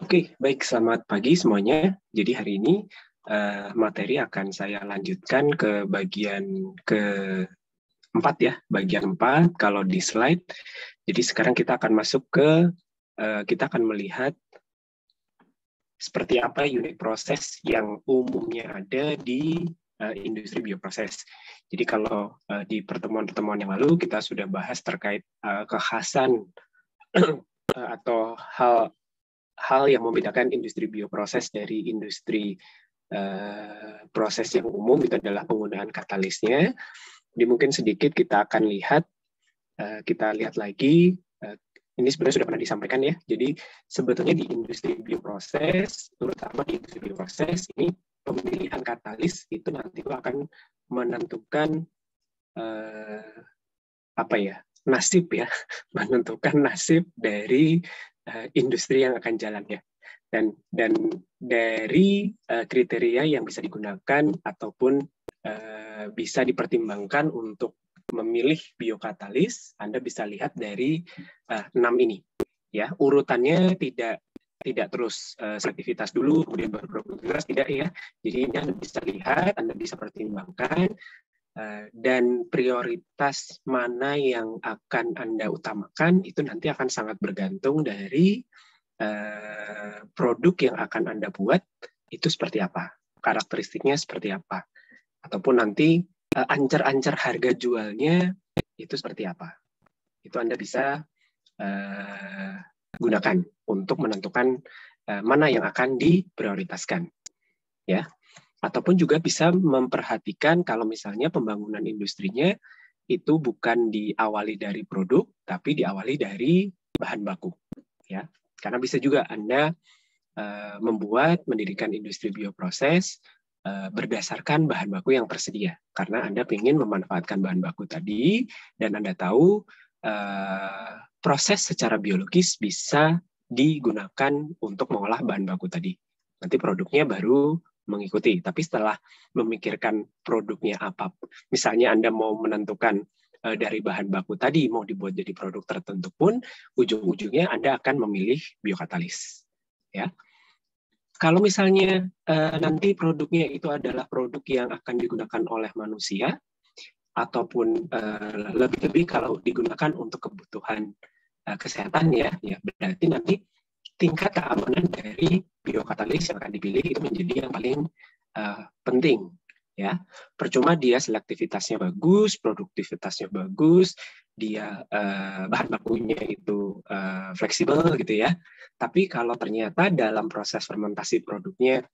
Oke, baik. Selamat pagi semuanya. Jadi hari ini materi akan saya lanjutkan ke bagian keempat ya, bagian 4 kalau di slide. Jadi sekarang kita akan masuk ke, kita akan melihat seperti apa unit proses yang umumnya ada di industri bioproses. Jadi kalau di pertemuan-pertemuan yang lalu kita sudah bahas terkait kekhasan atau hal yang membedakan industri bioproses dari industri proses yang umum, itu adalah penggunaan katalisnya. Jadi mungkin sedikit kita akan lihat, kita lihat lagi, ini sebenarnya sudah pernah disampaikan ya, jadi sebetulnya di industri bioproses, terutama di industri bioproses, ini pemilihan katalis itu nanti akan menentukan nasib ya, menentukan nasib dari industri yang akan jalan ya, dan dari kriteria yang bisa digunakan ataupun bisa dipertimbangkan untuk memilih biokatalis, Anda bisa lihat dari 6 ini ya, urutannya tidak terus selektivitas dulu kemudian baru produktivitas, tidak ya. Jadi ini Anda bisa lihat, Anda bisa pertimbangkan dan prioritas mana yang akan Anda utamakan itu nanti akan sangat bergantung dari produk yang akan Anda buat itu seperti apa, karakteristiknya seperti apa, ataupun nanti ancer-ancer harga jualnya itu seperti apa. Itu Anda bisa gunakan untuk menentukan mana yang akan diprioritaskan. Ya. Ataupun juga bisa memperhatikan kalau misalnya pembangunan industrinya itu bukan diawali dari produk, tapi diawali dari bahan baku. Ya. Karena bisa juga Anda mendirikan industri bioproses berdasarkan bahan baku yang tersedia. Karena Anda ingin memanfaatkan bahan baku tadi, dan Anda tahu proses secara biologis bisa digunakan untuk mengolah bahan baku tadi. Nanti produknya baru mengikuti. Tapi setelah memikirkan produknya apa, misalnya Anda mau menentukan dari bahan baku tadi mau dibuat jadi produk tertentu pun, ujung-ujungnya Anda akan memilih biokatalis. Ya. Kalau misalnya nanti produknya itu adalah produk yang akan digunakan oleh manusia, ataupun lebih-lebih kalau digunakan untuk kebutuhan kesehatan ya berarti nanti tingkat keamanan dari biokatalis yang akan dipilih itu menjadi yang paling penting. Ya, percuma dia selektivitasnya bagus, produktivitasnya bagus, dia bahan bakunya itu fleksibel gitu ya. Tapi kalau ternyata dalam proses fermentasi produknya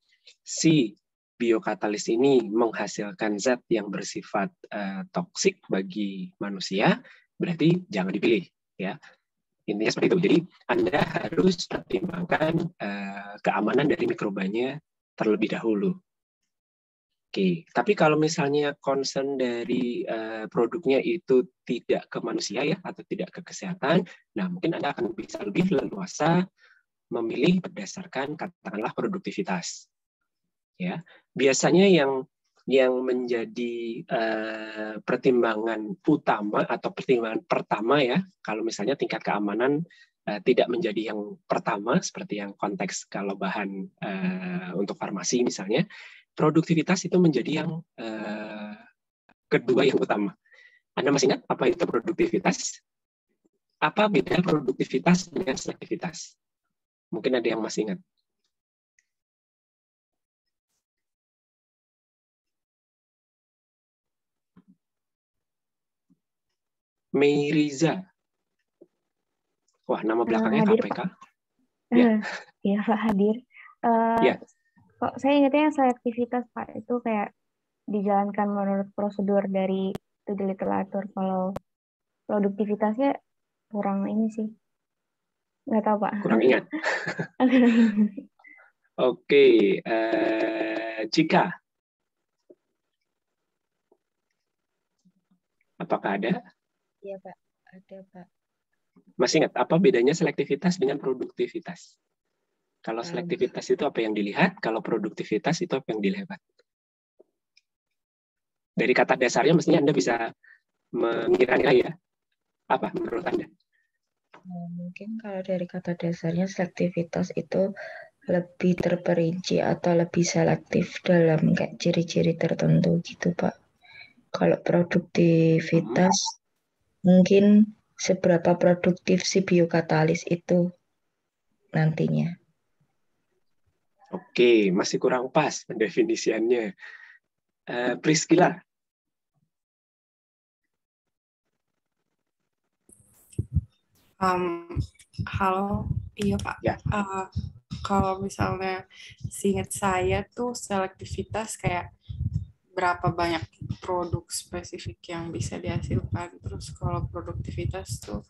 si biokatalis ini menghasilkan zat yang bersifat toksik bagi manusia, berarti jangan dipilih ya. Intinya seperti itu. Jadi Anda harus pertimbangkan keamanan dari mikrobanya terlebih dahulu. Oke, tapi kalau misalnya concern dari produknya itu tidak ke manusia ya, atau tidak ke kesehatan, nah mungkin Anda akan bisa lebih leluasa memilih berdasarkan katakanlah produktivitas. Ya, biasanya yang menjadi pertimbangan utama atau pertimbangan pertama ya, kalau misalnya tingkat keamanan tidak menjadi yang pertama seperti yang konteks kalau bahan untuk farmasi misalnya, produktivitas itu menjadi yang kedua yang utama. Anda masih ingat apa itu produktivitas? Apa beda produktivitas dengan selektivitas? Mungkin ada yang masih ingat. Meiriza. Wah, nama belakangnya hadir, KPK. Pak. Iya, Pak, hadir. Ya. Kok saya ingatnya yang selektivitas, Pak, itu kayak dijalankan menurut prosedur dari studi literatur. Kalau produktivitasnya kurang ini sih. Nggak tahu, Pak. Kurang ingat. Oke, Cika. Apakah ada? Iya, Pak. Ada, Pak. Masih ingat apa bedanya selektivitas dengan produktivitas? Kalau selektivitas itu apa yang dilihat, kalau produktivitas itu apa yang dilihat? Dari kata dasarnya mestinya Anda bisa mengira-ngira ya. Apa menurut Anda? Nah, mungkin kalau dari kata dasarnya selektivitas itu lebih terperinci atau lebih selektif dalam kayak ciri-ciri tertentu gitu, Pak. Kalau Hmm. produktivitas mungkin seberapa produktif si biokatalis itu nantinya. Oke, masih kurang pas pendefinisiannya. Priscilla. Halo, iya Pak. Ya. Kalau misalnya seingat saya tuh selektivitas kayak berapa banyak produk spesifik yang bisa dihasilkan. Terus kalau produktivitas tuh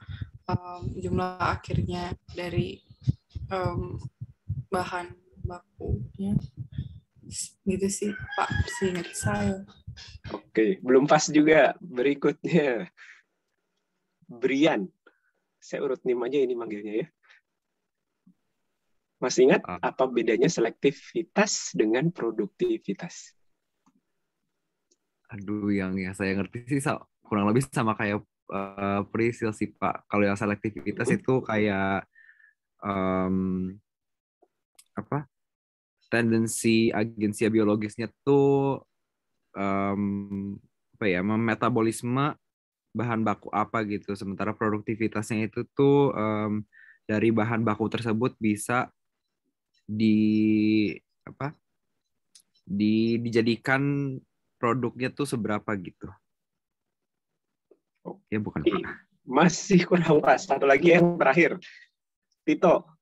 jumlah akhirnya dari bahan bakunya. Gitu sih Pak, seingat saya. Oke, belum pas juga. Berikutnya, Brian. Saya urut nim aja ini manggilnya ya. Masih ingat apa bedanya selektivitas dengan produktivitas? Aduh, yang saya ngerti sih kurang lebih sama kayak Prisil sih Pak. Kalau yang selektivitas itu kayak apa? Tendensi agensia biologisnya tuh apa ya? Memetabolisme bahan baku apa gitu. Sementara produktivitasnya itu tuh dari bahan baku tersebut bisa di apa? Dijadikan produknya tuh seberapa gitu. Ya bukan Pak. Masih kurang pas. Satu lagi yang terakhir. Tito.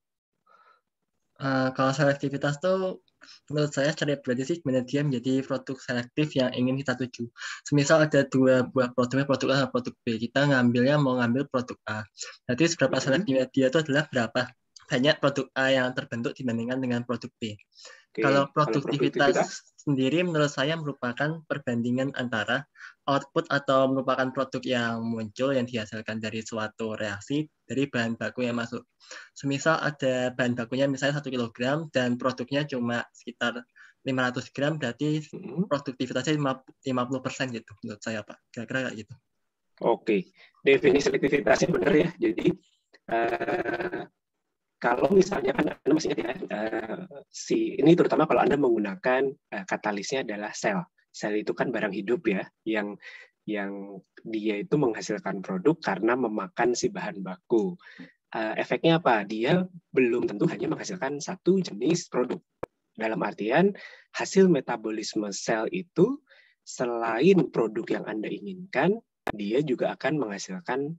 Kalau selektivitas tuh menurut saya secara pribadi sih sebenarnya dia menjadi produk selektif yang ingin kita tuju. Semisal ada dua buah produknya, produk A dan produk B. Kita mau ngambil produk A. Jadi seberapa selektifnya dia itu adalah berapa banyak produk A yang terbentuk dibandingkan dengan produk B. Kalau produktivitas sendiri menurut saya merupakan perbandingan antara output atau merupakan produk yang muncul yang dihasilkan dari suatu reaksi dari bahan baku yang masuk. Semisal ada bahan bakunya misalnya 1 kg dan produknya cuma sekitar 500 gram, berarti produktivitasnya 50% gitu menurut saya Pak. Kira-kira kayak gitu. Oke, definisi selektivitasnya benar ya. Jadi kalau misalnya kan Anda masih ingat ya, ini terutama kalau Anda menggunakan katalisnya adalah sel. Sel itu kan barang hidup ya, yang dia itu menghasilkan produk karena memakan si bahan baku. Efeknya apa? Dia belum tentu hanya menghasilkan satu jenis produk. Dalam artian, hasil metabolisme sel itu selain produk yang Anda inginkan, dia juga akan menghasilkan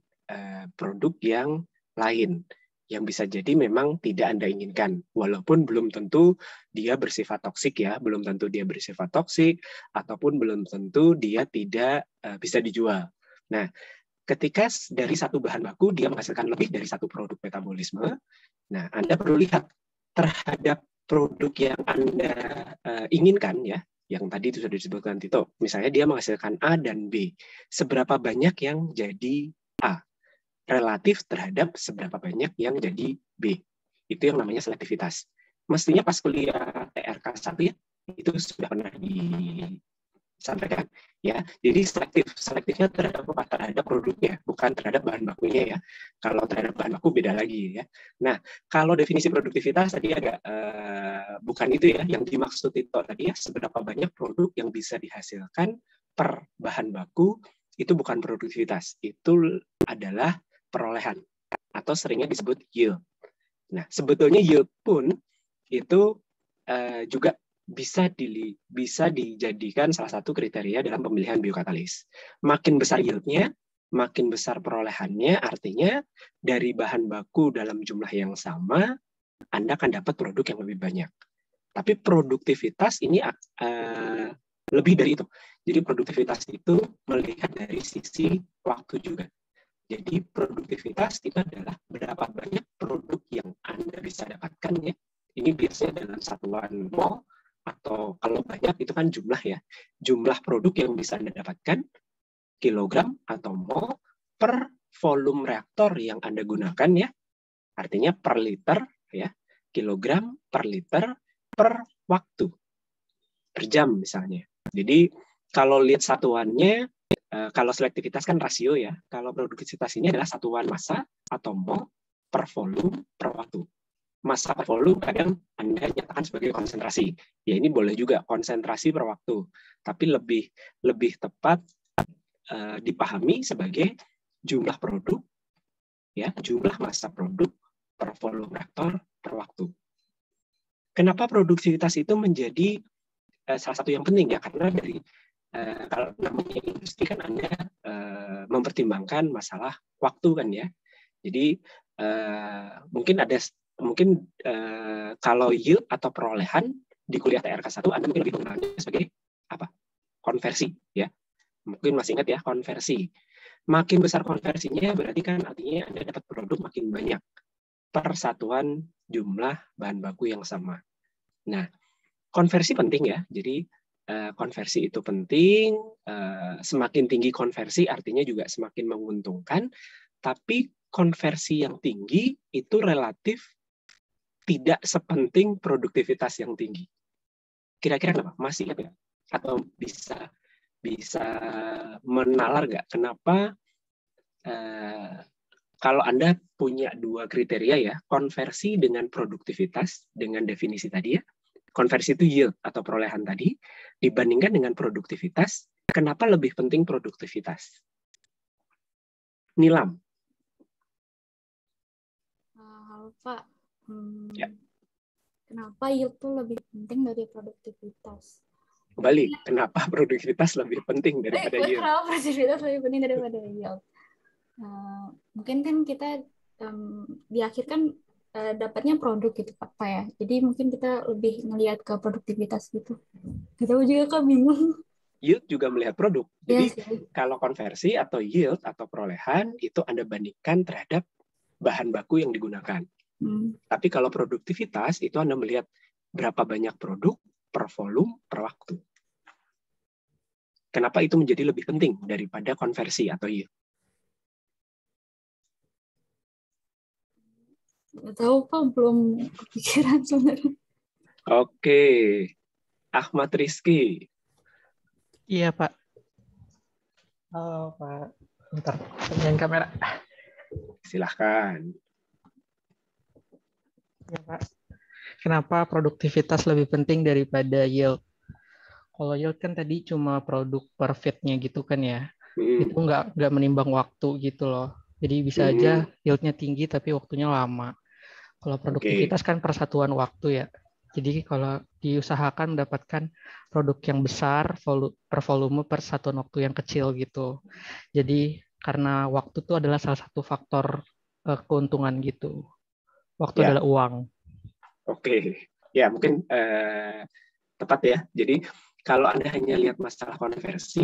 produk yang lain yang bisa jadi memang tidak Anda inginkan. Walaupun belum tentu dia bersifat toksik ya, belum tentu dia bersifat toksik, ataupun belum tentu dia tidak bisa dijual. Nah, ketika dari satu bahan baku dia menghasilkan lebih dari satu produk metabolisme, nah Anda perlu lihat terhadap produk yang Anda inginkan ya, yang tadi itu sudah disebutkan Tito. Misalnya dia menghasilkan A dan B. Seberapa banyak yang jadi A? Relatif terhadap seberapa banyak yang jadi B. Itu yang namanya selektivitas. Mestinya pas kuliah TRK 1 ya, itu sudah pernah disampaikan. Ya, jadi selektifnya terhadap apa? Terhadap produknya, bukan terhadap bahan bakunya ya. Kalau terhadap bahan baku beda lagi ya. Nah, kalau definisi produktivitas tadi agak bukan itu ya yang dimaksud itu tadi ya, seberapa banyak produk yang bisa dihasilkan per bahan baku, itu bukan produktivitas, itu adalah perolehan atau seringnya disebut yield. Nah, sebetulnya yield pun itu juga bisa dijadikan salah satu kriteria dalam pemilihan biokatalis. Makin besar yieldnya, makin besar perolehannya, artinya dari bahan baku dalam jumlah yang sama, Anda akan dapat produk yang lebih banyak. Tapi produktivitas ini lebih dari itu. Jadi produktivitas itu melihat dari sisi waktu juga. Jadi produktivitas itu adalah berapa banyak produk yang Anda bisa dapatkan ya. Ini biasanya dalam satuan mol atau kalau banyak itu kan jumlah ya. Jumlah produk yang bisa Anda dapatkan kilogram atau mol per volume reaktor yang Anda gunakan ya. Artinya per liter ya. Kilogram per liter per waktu. Per jam misalnya. Jadi kalau lihat satuannya, kalau selektivitas kan rasio ya, kalau produktivitas ini adalah satuan massa atau mol per volume per waktu. Massa per volume kadang Anda nyatakan sebagai konsentrasi. Ya ini boleh juga konsentrasi per waktu, tapi lebih tepat dipahami sebagai jumlah produk, ya jumlah massa produk per volume reaktor per waktu. Kenapa produktivitas itu menjadi salah satu yang penting ya? Karena dari kalau namanya industri kan Anda mempertimbangkan masalah waktu kan ya. Jadi mungkin kalau yield atau perolehan di kuliah TRK 1 Anda mungkin lebih mengenalnya sebagai apa? Konversi ya. Mungkin masih ingat ya, konversi. Makin besar konversinya berarti kan artinya Anda dapat produk makin banyak per satuan jumlah bahan baku yang sama. Nah, konversi penting ya. Jadi konversi itu penting. Semakin tinggi konversi artinya juga semakin menguntungkan. Tapi konversi yang tinggi itu relatif tidak sepenting produktivitas yang tinggi. Kira-kira kenapa? Masih ingat nggak? Atau bisa menalar nggak? Kenapa kalau Anda punya dua kriteria ya, konversi dengan produktivitas dengan definisi tadi ya, konversi itu yield atau perolehan tadi, dibandingkan dengan produktivitas, kenapa lebih penting produktivitas? Nilam. Halo Pak, Ya. Kenapa yield tuh lebih penting dari produktivitas? Kembali, kenapa produktivitas lebih penting daripada yield? Kenapa produktivitas lebih penting daripada yield? Mungkin kan kita di akhir kan dapatnya produk gitu Pak ya. Jadi mungkin kita lebih ngelihat ke produktivitas gitu. Kita juga kan bingung. Yield juga melihat produk. Jadi Yes. kalau konversi atau yield atau perolehan itu Anda bandingkan terhadap bahan baku yang digunakan. Tapi kalau produktivitas itu Anda melihat berapa banyak produk per volume per waktu. Kenapa itu menjadi lebih penting daripada konversi atau yield? Nggak tahu Pak, belum kepikiran sebenarnya. Oke, Ahmad Rizky. Iya Pak. Halo Pak. Bentar, nyalain kamera. Silahkan. Ya Pak. Kenapa produktivitas lebih penting daripada yield? Kalau yield kan tadi cuma produk per feed-nya gitu kan ya. Itu nggak menimbang waktu gitu loh. Jadi bisa aja yield-nya tinggi tapi waktunya lama. Kalau produktivitas kan persatuan waktu ya. Jadi kalau diusahakan mendapatkan produk yang besar per volume per satuan waktu yang kecil gitu. Jadi karena waktu itu adalah salah satu faktor keuntungan gitu. Waktu adalah uang. Oke, ya mungkin tepat ya. Jadi kalau Anda hanya lihat masalah konversi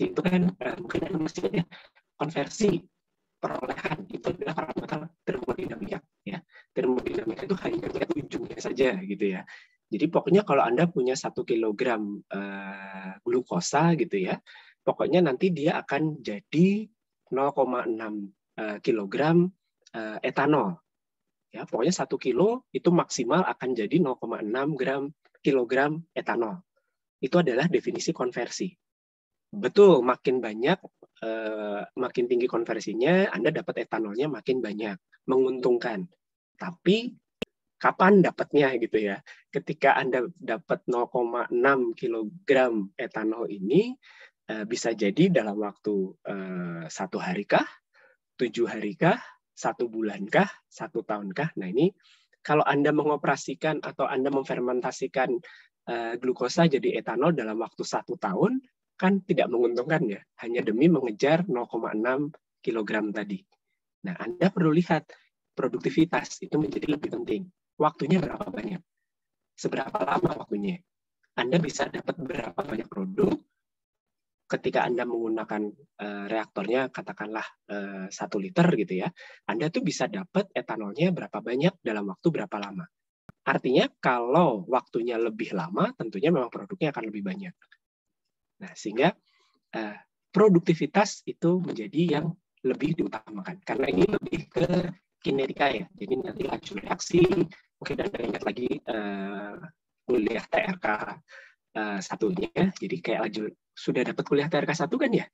itu kan mungkin Anda masih ya, konversi perolehan itu adalah parameter termodinamika ya. Termodinamika itu hanya lihat ujungnya saja gitu ya. Jadi pokoknya kalau Anda punya 1 kilogram glukosa gitu ya, pokoknya nanti dia akan jadi 0,6 kilogram etanol. Ya, pokoknya 1 kilo itu maksimal akan jadi 0,6 kilogram etanol. Itu adalah definisi konversi. Betul, makin banyak, makin tinggi konversinya, Anda dapat etanolnya makin banyak, menguntungkan. Tapi kapan dapatnya gitu ya? Ketika Anda dapat 0,6 kilogram etanol ini, bisa jadi dalam waktu 1 hari kah, 7 hari kah, 1 bulan kah, 1 tahun kah? Nah ini kalau Anda mengoperasikan atau Anda memfermentasikan glukosa jadi etanol dalam waktu 1 tahun, kan tidak menguntungkan ya, hanya demi mengejar 0,6 kilogram tadi. Nah, Anda perlu lihat produktivitas itu menjadi lebih penting. Waktunya berapa banyak? Seberapa lama waktunya? Anda bisa dapat berapa banyak produk ketika Anda menggunakan reaktornya katakanlah 1 liter gitu ya. Anda tuh bisa dapat etanolnya berapa banyak dalam waktu berapa lama. Artinya kalau waktunya lebih lama, tentunya memang produknya akan lebih banyak. Nah, sehingga produktivitas itu menjadi yang lebih diutamakan. Karena ini lebih ke kinetika ya. Jadi nanti laju reaksi, mungkin Anda ingat lagi kuliah TRK satunya. Jadi kayak laju, sudah dapat kuliah TRK 1 kan ya?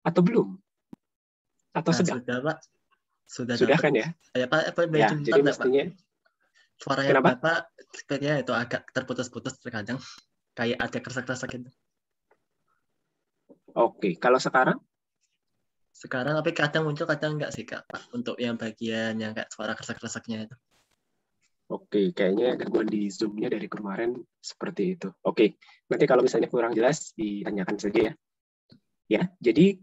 Atau belum? Atau sedang? Sudah, Pak. Sudah Sudah dapat. kan ya? Ya Pak, boleh Ya, sebentar jadi nggak, Pak? mestinya Suaranya kenapa? Bapak sepertinya itu agak terputus-putus terkadang. Kayak ada keresak-keresak gitu. Oke, kalau sekarang? Sekarang tapi kadang muncul, kadang enggak sih Kak, Pak. Untuk yang bagian yang kayak suara keresak-keresaknya itu. Oke, kayaknya gangguan di Zoom-nya dari kemarin seperti itu. Oke, nanti kalau misalnya kurang jelas ditanyakan saja ya. Ya, jadi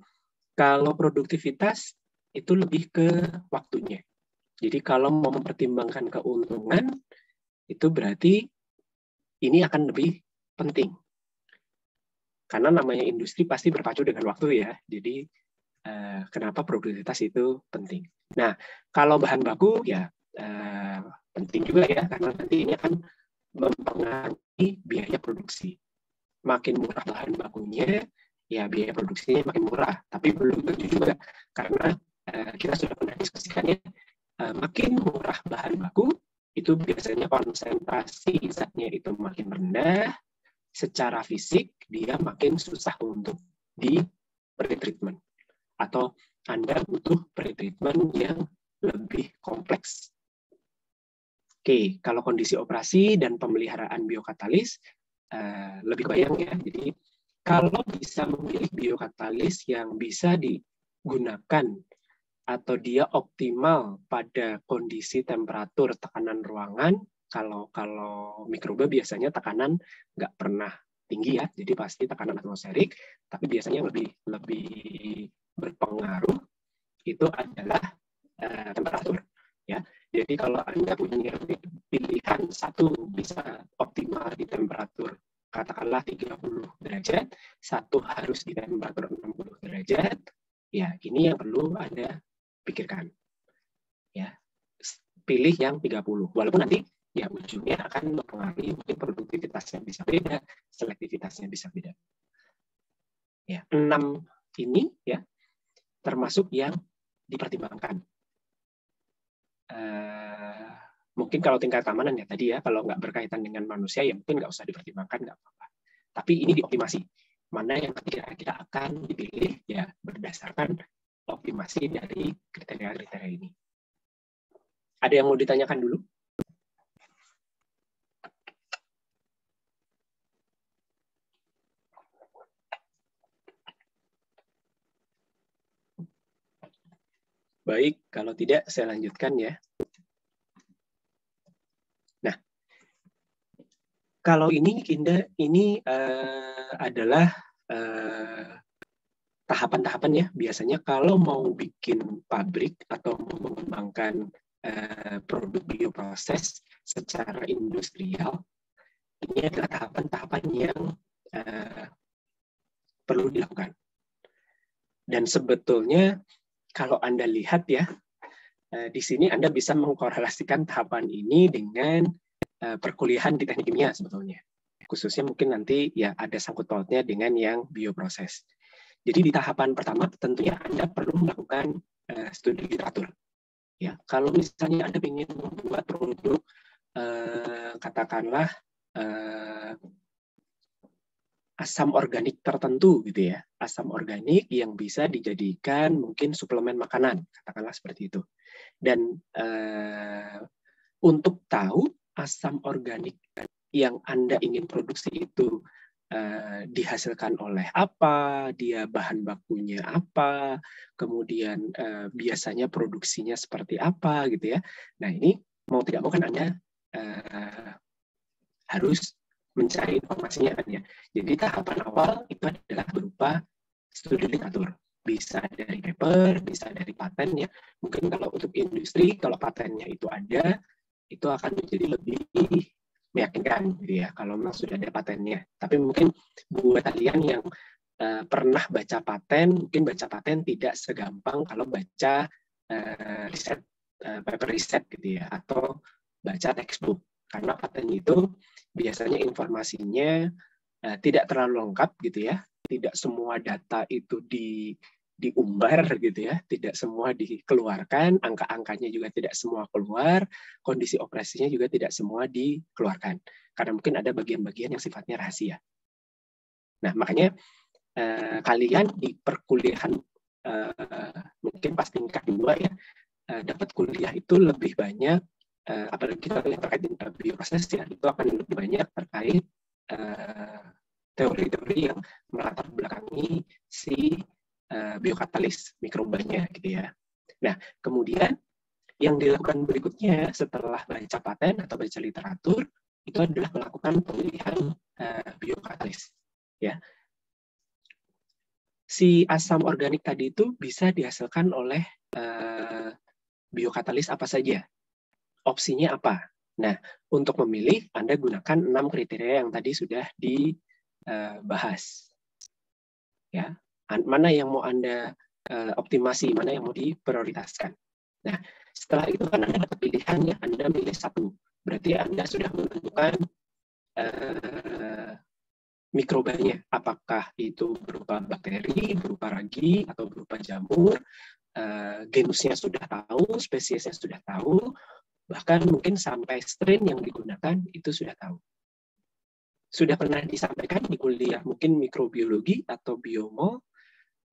kalau produktivitas itu lebih ke waktunya. Jadi kalau mau mempertimbangkan keuntungan, itu berarti ini akan lebih penting. Karena namanya industri pasti berpacu dengan waktu ya. Jadi kenapa produktivitas itu penting. Nah, kalau bahan baku ya penting juga ya, karena nanti ini akan mempengaruhi biaya produksi. Makin murah bahan bakunya, ya biaya produksinya makin murah. Tapi belum tentu juga, karena kita sudah pernah diskusikannya, makin murah bahan baku, itu biasanya konsentrasi zatnya itu makin rendah, secara fisik dia makin susah untuk di pretreatment. Atau Anda butuh pretreatment yang lebih kompleks. Oke, kalau kondisi operasi dan pemeliharaan biokatalis lebih bayang ya. Jadi kalau bisa memilih biokatalis yang bisa digunakan atau dia optimal pada kondisi temperatur tekanan ruangan, kalau mikroba biasanya tekanan nggak pernah tinggi ya, jadi pasti tekanan atmosferik, tapi biasanya lebih berpengaruh itu adalah temperatur ya. Jadi kalau Anda punya pilihan satu bisa optimal di temperatur katakanlah 30 derajat, satu harus di temperatur 60 derajat, ya ini yang perlu Anda pikirkan. Ya, pilih yang 30. Walaupun nanti ya ujungnya akan mempengaruhi mungkin produktivitasnya bisa beda, selektivitasnya bisa beda. Ya, 6 ini ya termasuk yang dipertimbangkan. Mungkin kalau tingkat keamanan ya tadi ya, kalau nggak berkaitan dengan manusia ya mungkin nggak usah dipertimbangkan, nggak apa-apa. Tapi ini dioptimasi. Mana yang kira-kira akan dipilih ya berdasarkan optimasi dari kriteria-kriteria ini. Ada yang mau ditanyakan dulu? Baik, kalau tidak saya lanjutkan ya. Nah, kalau ini adalah tahapan-tahapan ya. Biasanya kalau mau bikin pabrik atau mau mengembangkan produk bioproses secara industrial, ini adalah tahapan-tahapan yang perlu dilakukan. Dan sebetulnya kalau Anda lihat ya, di sini Anda bisa mengkorelasikan tahapan ini dengan perkuliahan di teknik kimia sebetulnya. Khususnya mungkin nanti ya ada sangkut pautnya dengan yang bioproses. Jadi di tahapan pertama tentunya Anda perlu melakukan studi literatur. Ya, kalau misalnya Anda ingin membuat produk katakanlah asam organik tertentu gitu ya, asam organik yang bisa dijadikan mungkin suplemen makanan, katakanlah seperti itu. Dan untuk tahu asam organik yang Anda ingin produksi itu dihasilkan oleh apa, dia bahan bakunya apa, kemudian biasanya produksinya seperti apa gitu ya. Nah ini mau tidak mau kan Anda harus mencari informasinya kan ya. Jadi tahapan awal itu adalah berupa studi literatur. Bisa dari paper, bisa dari paten ya. Mungkin kalau untuk industri, kalau patennya itu ada, itu akan menjadi lebih meyakinkan gitu ya, kalau memang sudah ada patennya. Tapi mungkin buat kalian yang pernah baca paten, mungkin baca paten tidak segampang kalau baca riset, paper riset gitu ya, atau baca textbook. Karena paten itu biasanya informasinya tidak terlalu lengkap gitu ya, tidak semua data itu diumbar gitu ya, tidak semua dikeluarkan, angka-angkanya juga tidak semua keluar, kondisi operasinya juga tidak semua dikeluarkan, karena mungkin ada bagian-bagian yang sifatnya rahasia. Nah makanya kalian di perkuliahan mungkin pas tingkat 2 ya, dapat kuliah itu lebih banyak, apalagi kita terkait bioproses ya, itu akan lebih banyak terkait teori-teori yang melatar belakangi si biokatalis mikrobanya gitu ya. Nah, kemudian yang dilakukan berikutnya setelah baca paten atau baca literatur itu adalah melakukan pemilihan biokatalis ya. Si asam organik tadi itu bisa dihasilkan oleh biokatalis apa saja. Opsinya apa? Nah, untuk memilih Anda gunakan 6 kriteria yang tadi sudah dibahas. Ya, mana yang mau Anda optimasi, mana yang mau diprioritaskan. Nah, setelah itu kan Anda dapat pilihan ya, Anda milih satu. Berarti Anda sudah menentukan mikrobanya, apakah itu berupa bakteri, berupa ragi, atau berupa jamur. Genusnya sudah tahu, spesiesnya sudah tahu, bahkan mungkin sampai strain yang digunakan itu sudah tahu. Sudah pernah disampaikan di kuliah mungkin mikrobiologi atau biomol,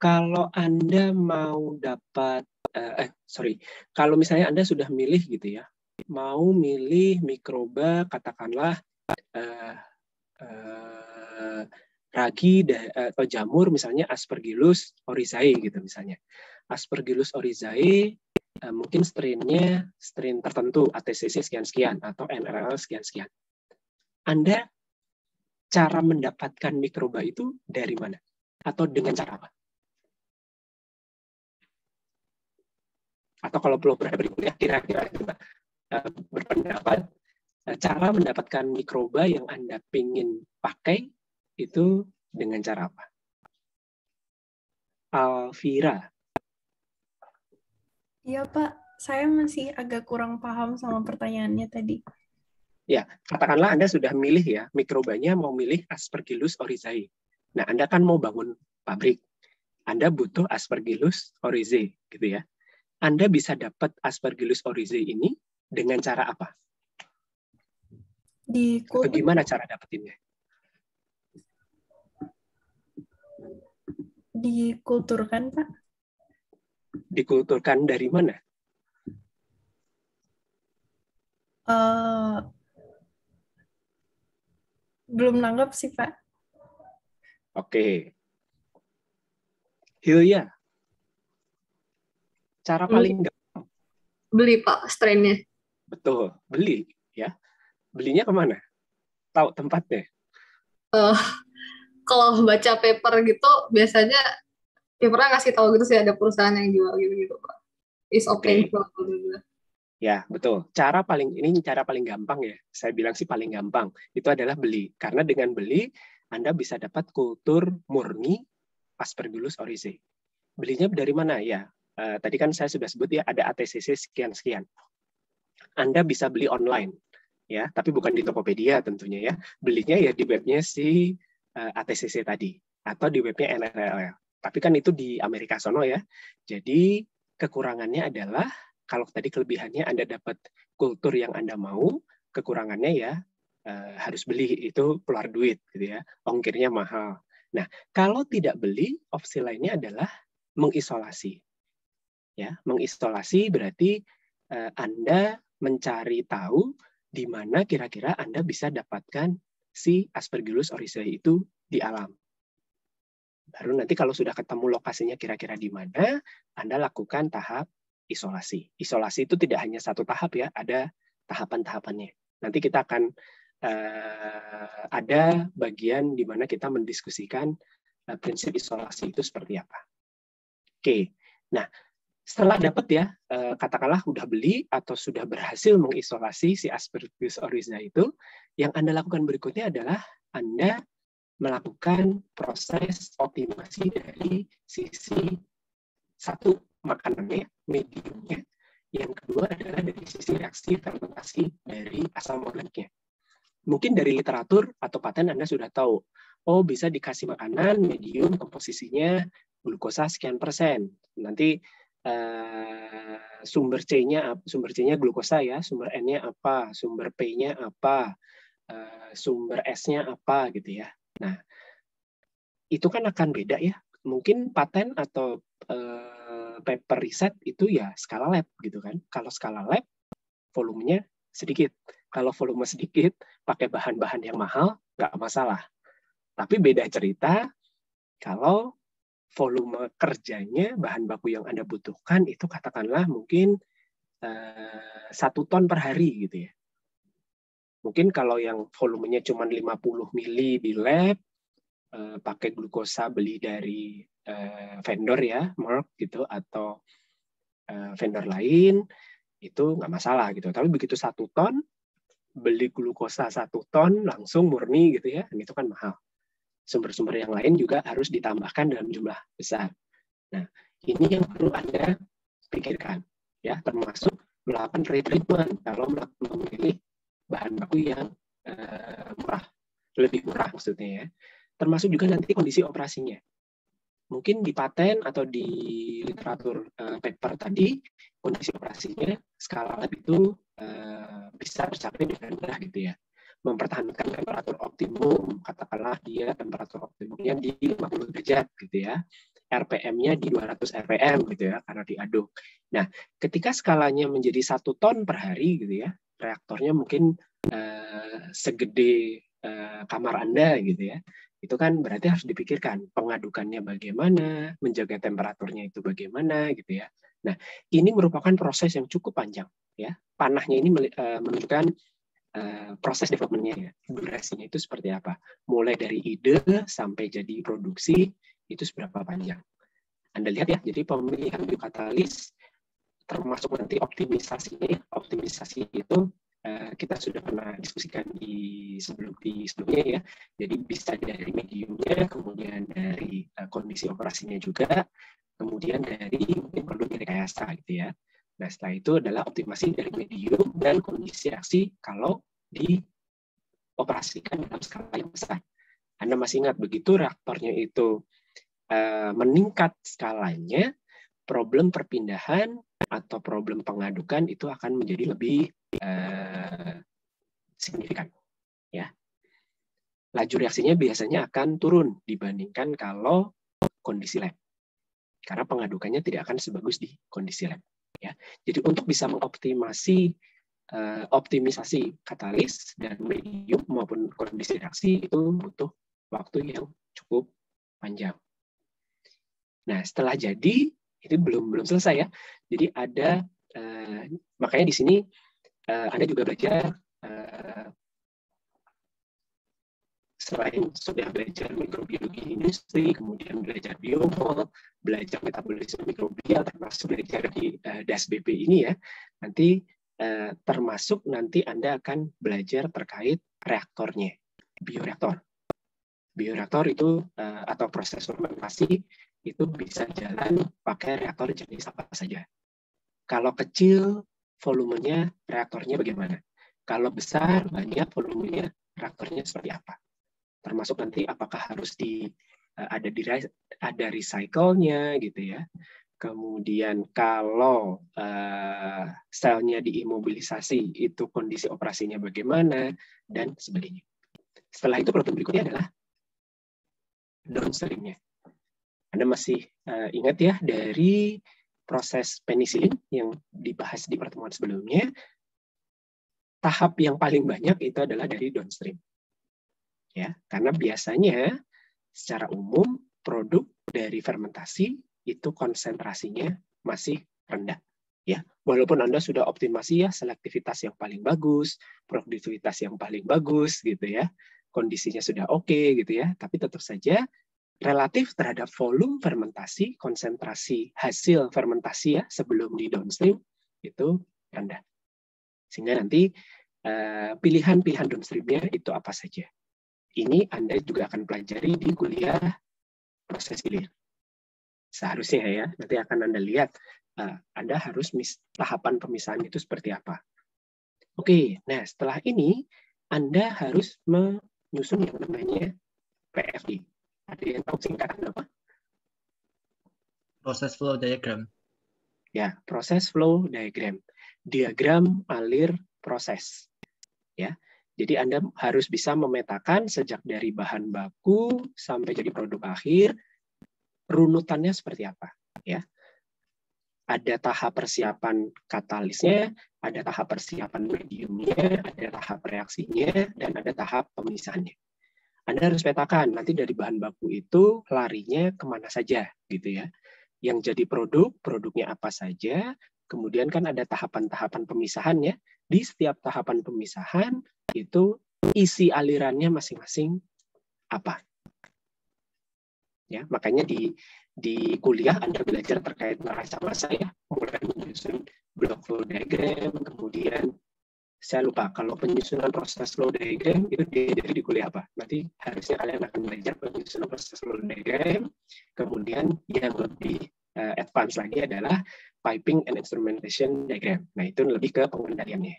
kalau Anda mau dapat, kalau misalnya Anda sudah milih gitu ya, mau milih mikroba katakanlah ragi atau jamur misalnya Aspergillus oryzae gitu misalnya. Aspergillus oryzae mungkin strain-nya strain tertentu ATCC sekian-sekian atau NRL sekian-sekian. Anda cara mendapatkan mikroba itu dari mana? Atau dengan cara apa? Atau kalau belum pernah berkuliah, kira-kira berpendapat cara mendapatkan mikroba yang Anda ingin pakai itu dengan cara apa? Alvira. Iya Pak, saya masih agak kurang paham sama pertanyaannya tadi. Ya, katakanlah Anda sudah milih ya, mikrobanya mau milih Aspergillus oryzae. Nah, Anda kan mau bangun pabrik. Anda butuh Aspergillus oryzae, gitu ya. Anda bisa dapat Aspergillus oryzae ini dengan cara apa? Atau gimana cara dapetinnya? Dikulturkan, Pak. Dikulturkan dari mana? Belum nanggap sih, Pak. Oke. Hilya. Cara paling gampang. Beli, Pak, strain-nya. Betul, beli ya. Belinya kemana? Tahu tempatnya? Kalau baca paper gitu, biasanya papernya ngasih tahu gitu sih ada perusahaan yang jual gitu, Pak. Is open. Ya, betul. Cara paling gampang ya. Saya bilang sih paling gampang. Itu adalah beli. Karena dengan beli, Anda bisa dapat kultur murni Aspergillus oryzae. Belinya dari mana? Ya, tadi kan saya sudah sebut ya, ada ATCC sekian-sekian. Anda bisa beli online. Ya, tapi bukan di Tokopedia tentunya ya. Belinya ya di webnya si ATCC tadi. Atau di webnya NRL. Tapi kan itu di Amerika sono ya. Jadi kekurangannya adalah kalau tadi kelebihannya Anda dapat kultur yang Anda mau, kekurangannya ya harus beli, itu keluar duit gitu ya, ongkirnya mahal. Nah, kalau tidak beli, opsi lainnya adalah mengisolasi. Ya, mengisolasi berarti Anda mencari tahu di mana kira-kira Anda bisa dapatkan si Aspergillus oryzae itu di alam. Baru nanti kalau sudah ketemu lokasinya kira-kira di mana, Anda lakukan tahap isolasi. Isolasi itu tidak hanya satu tahap ya, ada tahapan-tahapannya. Nanti kita akan ada bagian di mana kita mendiskusikan prinsip isolasi itu seperti apa. Oke, nah setelah dapat ya, katakanlah udah beli atau sudah berhasil mengisolasi si Aspergillus oryzae itu, yang Anda lakukan berikutnya adalah Anda melakukan proses optimasi dari sisi satu makanannya, mediumnya. Yang kedua adalah dari sisi reaksi fermentasi dari asam organiknya. Mungkin dari literatur atau paten Anda sudah tahu, oh bisa dikasih makanan medium komposisinya glukosa sekian persen. Nanti sumber C-nya glukosa ya, sumber N-nya apa, sumber P-nya apa, sumber S-nya apa gitu ya. Nah, itu kan akan beda ya. Mungkin paten atau paper riset itu ya skala lab gitu kan. Kalau skala lab volumenya sedikit. Kalau volume sedikit pakai bahan-bahan yang mahal nggak masalah. Tapi beda cerita kalau volume kerjanya bahan baku yang Anda butuhkan itu katakanlah mungkin 1 ton per hari gitu ya. Mungkin kalau yang volumenya cuma 50 mili di lab, pakai glukosa beli dari vendor ya, Merck gitu, atau vendor lain, itu nggak masalah gitu. Tapi begitu 1 ton, beli glukosa 1 ton langsung murni gitu ya, itu kan mahal. Sumber-sumber yang lain juga harus ditambahkan dalam jumlah besar. Nah, ini yang perlu Anda pikirkan, ya, termasuk melakukan retreatment kalau memilih bahan baku yang murah, lebih murah maksudnya ya. Termasuk juga nanti kondisi operasinya. Mungkin di paten atau di literatur paper tadi, kondisi operasinya skala lab itu bisa tercapai dengan mudah gitu ya. Mempertahankan temperatur optimum, katakanlah dia temperatur optimumnya di 50 derajat gitu ya. RPM-nya di 200 RPM gitu ya, karena diaduk. Nah, ketika skalanya menjadi 1 ton per hari gitu ya, reaktornya mungkin segede kamar Anda gitu ya. Itu kan berarti harus dipikirkan pengadukannya bagaimana, menjaga temperaturnya itu bagaimana gitu ya. Nah, ini merupakan proses yang cukup panjang ya. Panahnya ini menunjukkan proses development-nya ya, durasinya itu seperti apa. Mulai dari ide sampai jadi produksi itu seberapa panjang. Anda lihat ya, jadi pemilihan biokatalis termasuk nanti optimisasinya. Optimisasi itu kita sudah pernah diskusikan di sebelumnya ya. Jadi bisa dari mediumnya, kemudian dari kondisi operasinya juga, kemudian dari mungkin perlu direkayasa gitu ya. Nah, setelah itu adalah optimasi dari medium dan kondisi reaksi kalau dioperasikan dalam skala yang besar. Anda masih ingat begitu reaktornya itu meningkat skalanya, problem perpindahan atau problem pengadukan itu akan menjadi lebih signifikan. Ya. Laju reaksinya biasanya akan turun dibandingkan kalau kondisi lab. Karena pengadukannya tidak akan sebagus di kondisi lab. Ya. Jadi untuk bisa mengoptimasi optimisasi katalis dan medium maupun kondisi reaksi itu butuh waktu yang cukup panjang. Nah, setelah jadi itu belum selesai ya. Jadi ada makanya di sini Anda juga belajar selain sudah belajar mikrobiologi industri, kemudian belajar biomol, belajar metabolisme mikrobial, termasuk belajar di DAS-BP ini ya. Nanti termasuk nanti Anda akan belajar terkait reaktornya, bioreaktor. Bioreaktor itu atau proses fermentasi itu bisa jalan pakai reaktor jenis apa saja. Kalau kecil, volumenya reaktornya bagaimana? Kalau besar, banyak volumenya, reaktornya seperti apa? Termasuk nanti apakah harus ada recycle-nya gitu ya. Kemudian kalau selnya diimobilisasi, itu kondisi operasinya bagaimana, dan sebagainya. Setelah itu problem berikutnya adalah downstream-nya. Anda masih ingat ya dari proses penisilin yang dibahas di pertemuan sebelumnya, tahap yang paling banyak itu adalah dari downstream. Ya, karena biasanya secara umum produk dari fermentasi itu konsentrasinya masih rendah. Ya, walaupun Anda sudah optimasi ya selektivitas yang paling bagus, produktivitas yang paling bagus gitu ya, kondisinya sudah oke gitu ya, tapi tetap saja relatif terhadap volume fermentasi, konsentrasi hasil fermentasi ya sebelum di downstream itu rendah. Sehingga nanti pilihan-pilihan downstream-nya itu apa saja. Ini Anda juga akan pelajari di kuliah proses hilir. Seharusnya ya, nanti akan Anda lihat, Anda harus tahapan pemisahan itu seperti apa. Oke, nah setelah ini, Anda harus menyusun yang namanya PFD. Ada yang tahu singkatan apa? Proses flow diagram. Ya, proses flow diagram. Diagram alir proses. Ya, jadi Anda harus bisa memetakan sejak dari bahan baku sampai jadi produk akhir, runutannya seperti apa, ya. ada tahap persiapan katalisnya, ada tahap persiapan mediumnya, ada tahap reaksinya, dan ada tahap pemisahannya. Anda harus petakan nanti dari bahan baku itu larinya kemana saja, gitu ya. Yang jadi produknya apa saja. Kemudian kan ada tahapan-tahapan pemisahan ya. Di setiap tahapan pemisahan itu isi alirannya masing-masing apa. Ya, makanya di kuliah Anda belajar terkait masa-masa ya, mulai menyusun block flow diagram, kemudian saya lupa kalau penyusunan proses flow diagram itu diajari di kuliah apa. Nanti harusnya kalian akan belajar penyusunan proses flow diagram, kemudian yang lebih advance lagi adalah piping and instrumentation diagram. Nah, itu lebih ke pengendaliannya.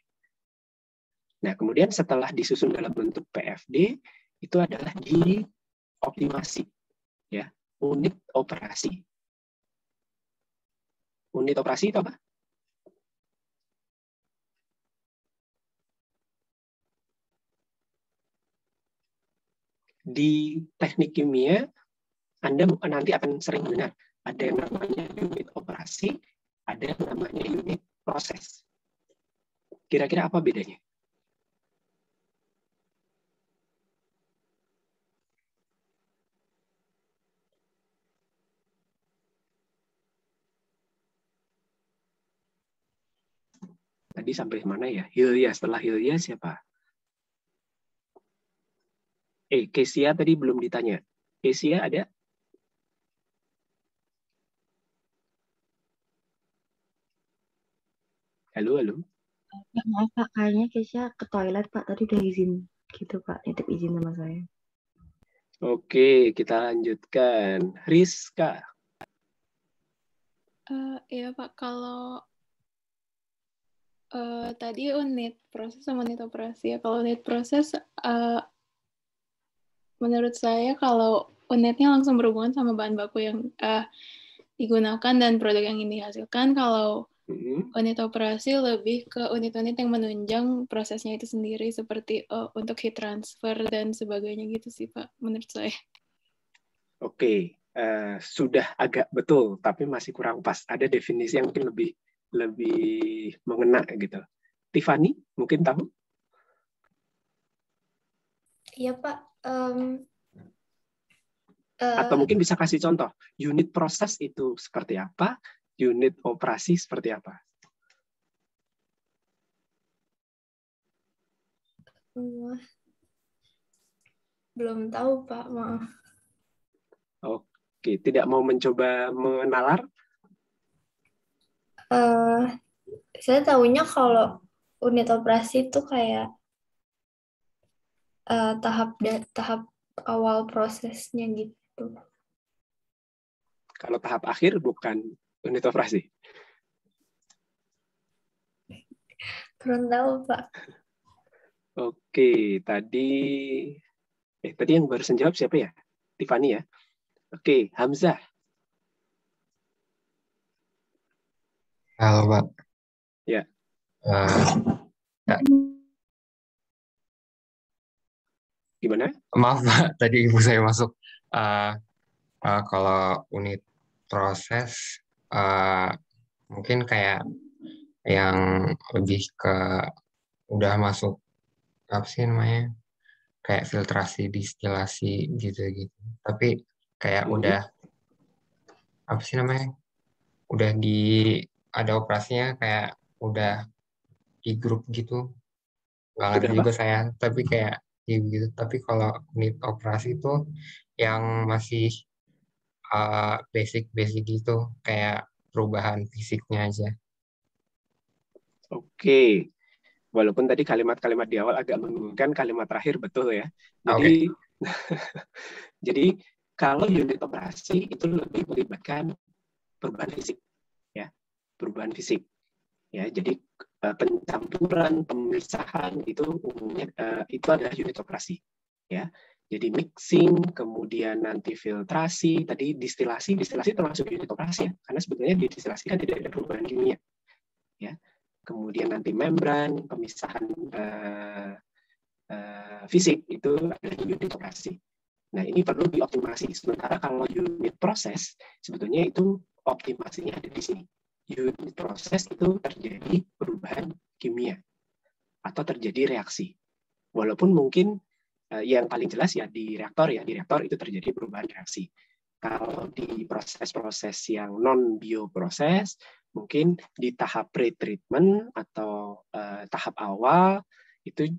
Nah, kemudian setelah disusun dalam bentuk PFD, itu adalah dioptimasi. Ya, unit operasi. Unit operasi itu apa? Di teknik kimia, Anda nanti akan sering mendengar ada yang namanya unit operasi, ada yang namanya unit proses. Kira-kira apa bedanya? Tadi sampai mana ya? Hilya, setelah Hilya siapa? Kesia tadi belum ditanya. Kesia ada? Halo, halo. Ya, maaf Pak, kayaknya Kesia ke toilet Pak. Tadi udah izin gitu Pak, nitip izin sama saya. Oke, kita lanjutkan. Rizka. Iya Pak, kalau tadi unit proses sama unit operasi ya. Kalau unit proses, menurut saya kalau unitnya langsung berhubungan sama bahan baku yang digunakan dan produk yang ingin dihasilkan. Kalau unit operasi lebih ke unit-unit yang menunjang prosesnya itu sendiri, seperti untuk heat transfer dan sebagainya gitu sih Pak, menurut saya. Oke, sudah agak betul, tapi masih kurang pas. Ada definisi yang mungkin lebih mengena gitu. Tiffany, mungkin tahu? Iya Pak. Atau mungkin bisa kasih contoh, unit proses itu seperti apa, unit operasi seperti apa? Belum tahu Pak, maaf. Oke, tidak mau mencoba menalar? Saya tahunya kalau unit operasi itu kayak tahap awal prosesnya gitu. Kalau tahap akhir bukan unit operasi? Kurang tahu Pak. Oke, tadi yang barusan jawab siapa ya? Tiffany ya? Oke, Hamzah. Halo Pak. Ya. Ya. Gimana? Maaf Pak, tadi ibu saya masuk. Kalau unit proses, mungkin kayak yang lebih ke udah masuk apa sih namanya? Kayak filtrasi, distilasi gitu-gitu. Tapi kayak udah apa sih namanya? Udah ada operasinya kayak udah di grup gitu. Nggak ngerti juga saya, tapi kayak gitu. Tapi kalau unit operasi itu yang masih basic gitu, kayak perubahan fisiknya aja. Oke. Walaupun tadi kalimat-kalimat di awal agak membingungkan, kalimat terakhir betul ya. Jadi, jadi kalau unit operasi itu lebih melibatkan perubahan fisik, ya, perubahan fisik. Ya, jadi pencampuran, pemisahan itu umumnya itu adalah unit operasi. Ya, jadi mixing, kemudian nanti filtrasi, tadi distilasi termasuk unit operasi ya, karena sebetulnya di distilasi kan tidak ada perubahan kimia. Ya. Kemudian nanti membran, pemisahan fisik itu adalah unit operasi. Nah, ini perlu dioptimasi. Sementara kalau unit proses, sebetulnya itu optimasinya ada di sini. unit proses itu terjadi perubahan kimia atau terjadi reaksi. Walaupun mungkin yang paling jelas ya di reaktor itu terjadi perubahan reaksi. Kalau di proses-proses yang non bioproses, mungkin di tahap pre-treatment atau tahap awal itu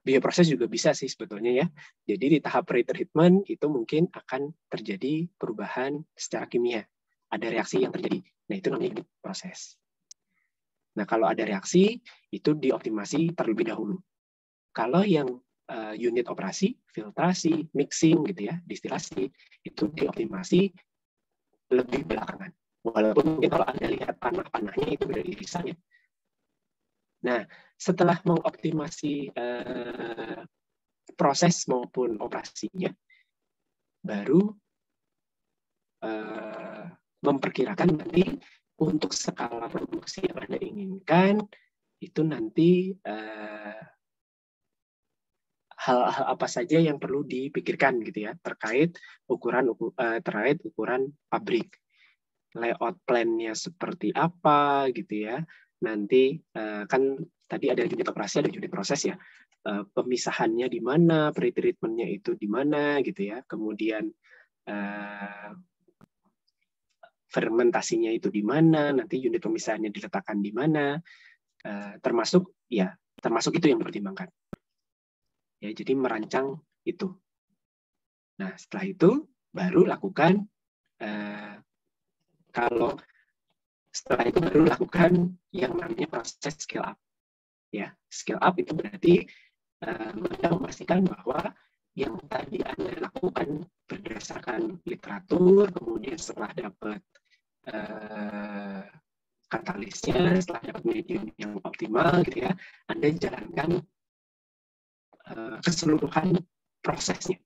bioproses juga bisa sih sebetulnya ya. Jadi di tahap pre-treatment itu mungkin akan terjadi perubahan secara kimia. Ada reaksi yang terjadi. Nah, itu namanya proses. Nah, kalau ada reaksi, itu dioptimasi terlebih dahulu. Kalau yang unit operasi, filtrasi, mixing, gitu ya, distilasi, itu dioptimasi lebih belakangan. Walaupun mungkin kalau Anda lihat panah-panahnya itu dari irisan ya. Nah, setelah mengoptimasi proses maupun operasinya, baru memperkirakan nanti untuk skala produksi yang Anda inginkan, itu nanti hal-hal apa saja yang perlu dipikirkan gitu ya terkait ukuran pabrik, layout plan-nya seperti apa gitu ya. Nanti kan tadi ada unit operasi, ada unit proses ya. Pemisahannya di mana, pre-treatment-nya itu di mana gitu ya. Kemudian fermentasinya itu di mana, nanti unit pemisahannya diletakkan di mana, termasuk itu yang dipertimbangkan. Ya, jadi merancang itu. Nah, setelah itu baru lakukan yang namanya proses scale up. Ya, scale up itu berarti Anda memastikan bahwa yang tadi Anda lakukan berdasarkan literatur, kemudian setelah dapat katalisnya, setelah dapat medium yang optimal, gitu ya, Anda jalankan keseluruhan prosesnya,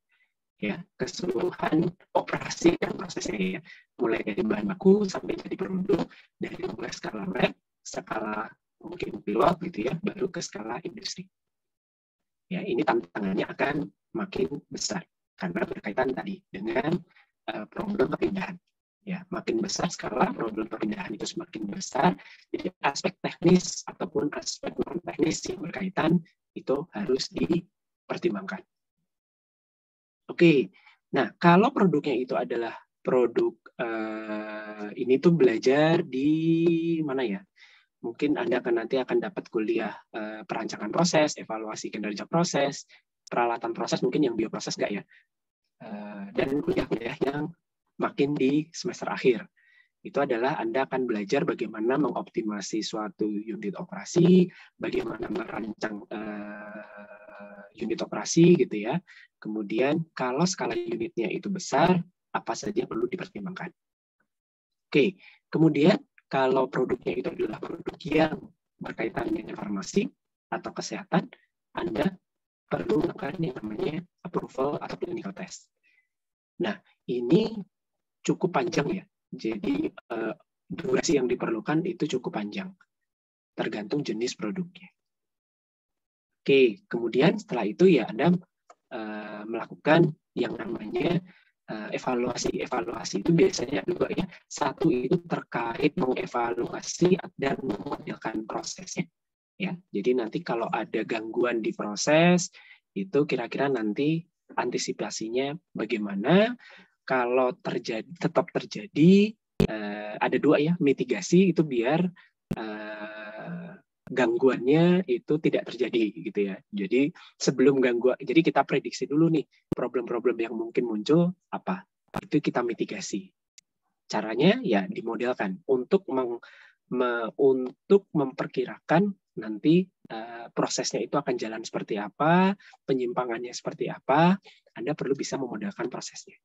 ya, keseluruhan operasi dan prosesnya, ya, mulai dari bahan baku sampai jadi produk, dari mulai skala lab, skala mungkin pilot, gitu ya, baru ke skala industri. Ya, ini tantangannya akan makin besar karena berkaitan tadi dengan problem perpindahan. Ya, makin besar skala problem perpindahan itu semakin besar. Jadi aspek teknis ataupun aspek non teknis yang berkaitan itu harus dipertimbangkan. Oke, nah kalau produknya itu adalah produk ini tuh belajar di mana ya? Mungkin Anda nanti akan dapat kuliah perancangan proses, evaluasi kinerja proses, peralatan proses, mungkin yang bioproses nggak ya? Dan kuliah-kuliah yang makin di semester akhir. Itu adalah Anda akan belajar bagaimana mengoptimasi suatu unit operasi, bagaimana merancang unit operasi gitu ya. Kemudian kalau skala unitnya itu besar, apa saja yang perlu dipertimbangkan. Oke, kemudian kalau produknya itu adalah produk yang berkaitan dengan farmasi atau kesehatan, Anda perlu melakukan yang namanya approval atau clinical test. Nah, ini cukup panjang ya. Jadi durasi yang diperlukan itu cukup panjang, tergantung jenis produknya. Oke, kemudian setelah itu ya Anda melakukan yang namanya evaluasi. Evaluasi itu biasanya dua ya. Satu itu terkait mengevaluasi dan memodelkan prosesnya. Ya, jadi nanti kalau ada gangguan di proses itu kira-kira nanti antisipasinya bagaimana. Kalau tetap terjadi, ada dua ya, mitigasi itu biar gangguannya itu tidak terjadi gitu ya. Jadi sebelum gangguan, jadi kita prediksi dulu nih problem-problem yang mungkin muncul apa, itu kita mitigasi. Caranya ya dimodelkan untuk memperkirakan nanti prosesnya itu akan jalan seperti apa, penyimpangannya seperti apa. Anda perlu bisa memodelkan prosesnya.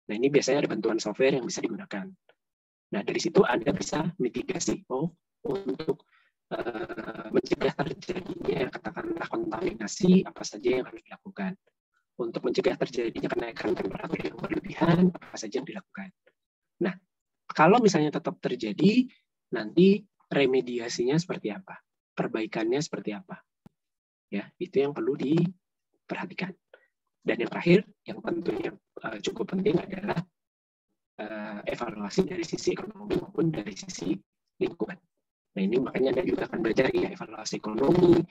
Nah, ini biasanya ada bantuan software yang bisa digunakan. Nah, dari situ Anda bisa mitigasi. Untuk mencegah terjadinya, katakanlah kontaminasi, apa saja yang harus dilakukan. Untuk mencegah terjadinya kenaikan temperatur yang berlebihan, apa saja yang dilakukan. Nah, kalau misalnya tetap terjadi, nanti remediasinya seperti apa? Perbaikannya seperti apa? Ya, itu yang perlu diperhatikan. Dan yang terakhir, yang tentunya cukup penting adalah evaluasi dari sisi ekonomi maupun dari sisi lingkungan. Nah, ini makanya Anda juga akan belajar ya evaluasi ekonomi,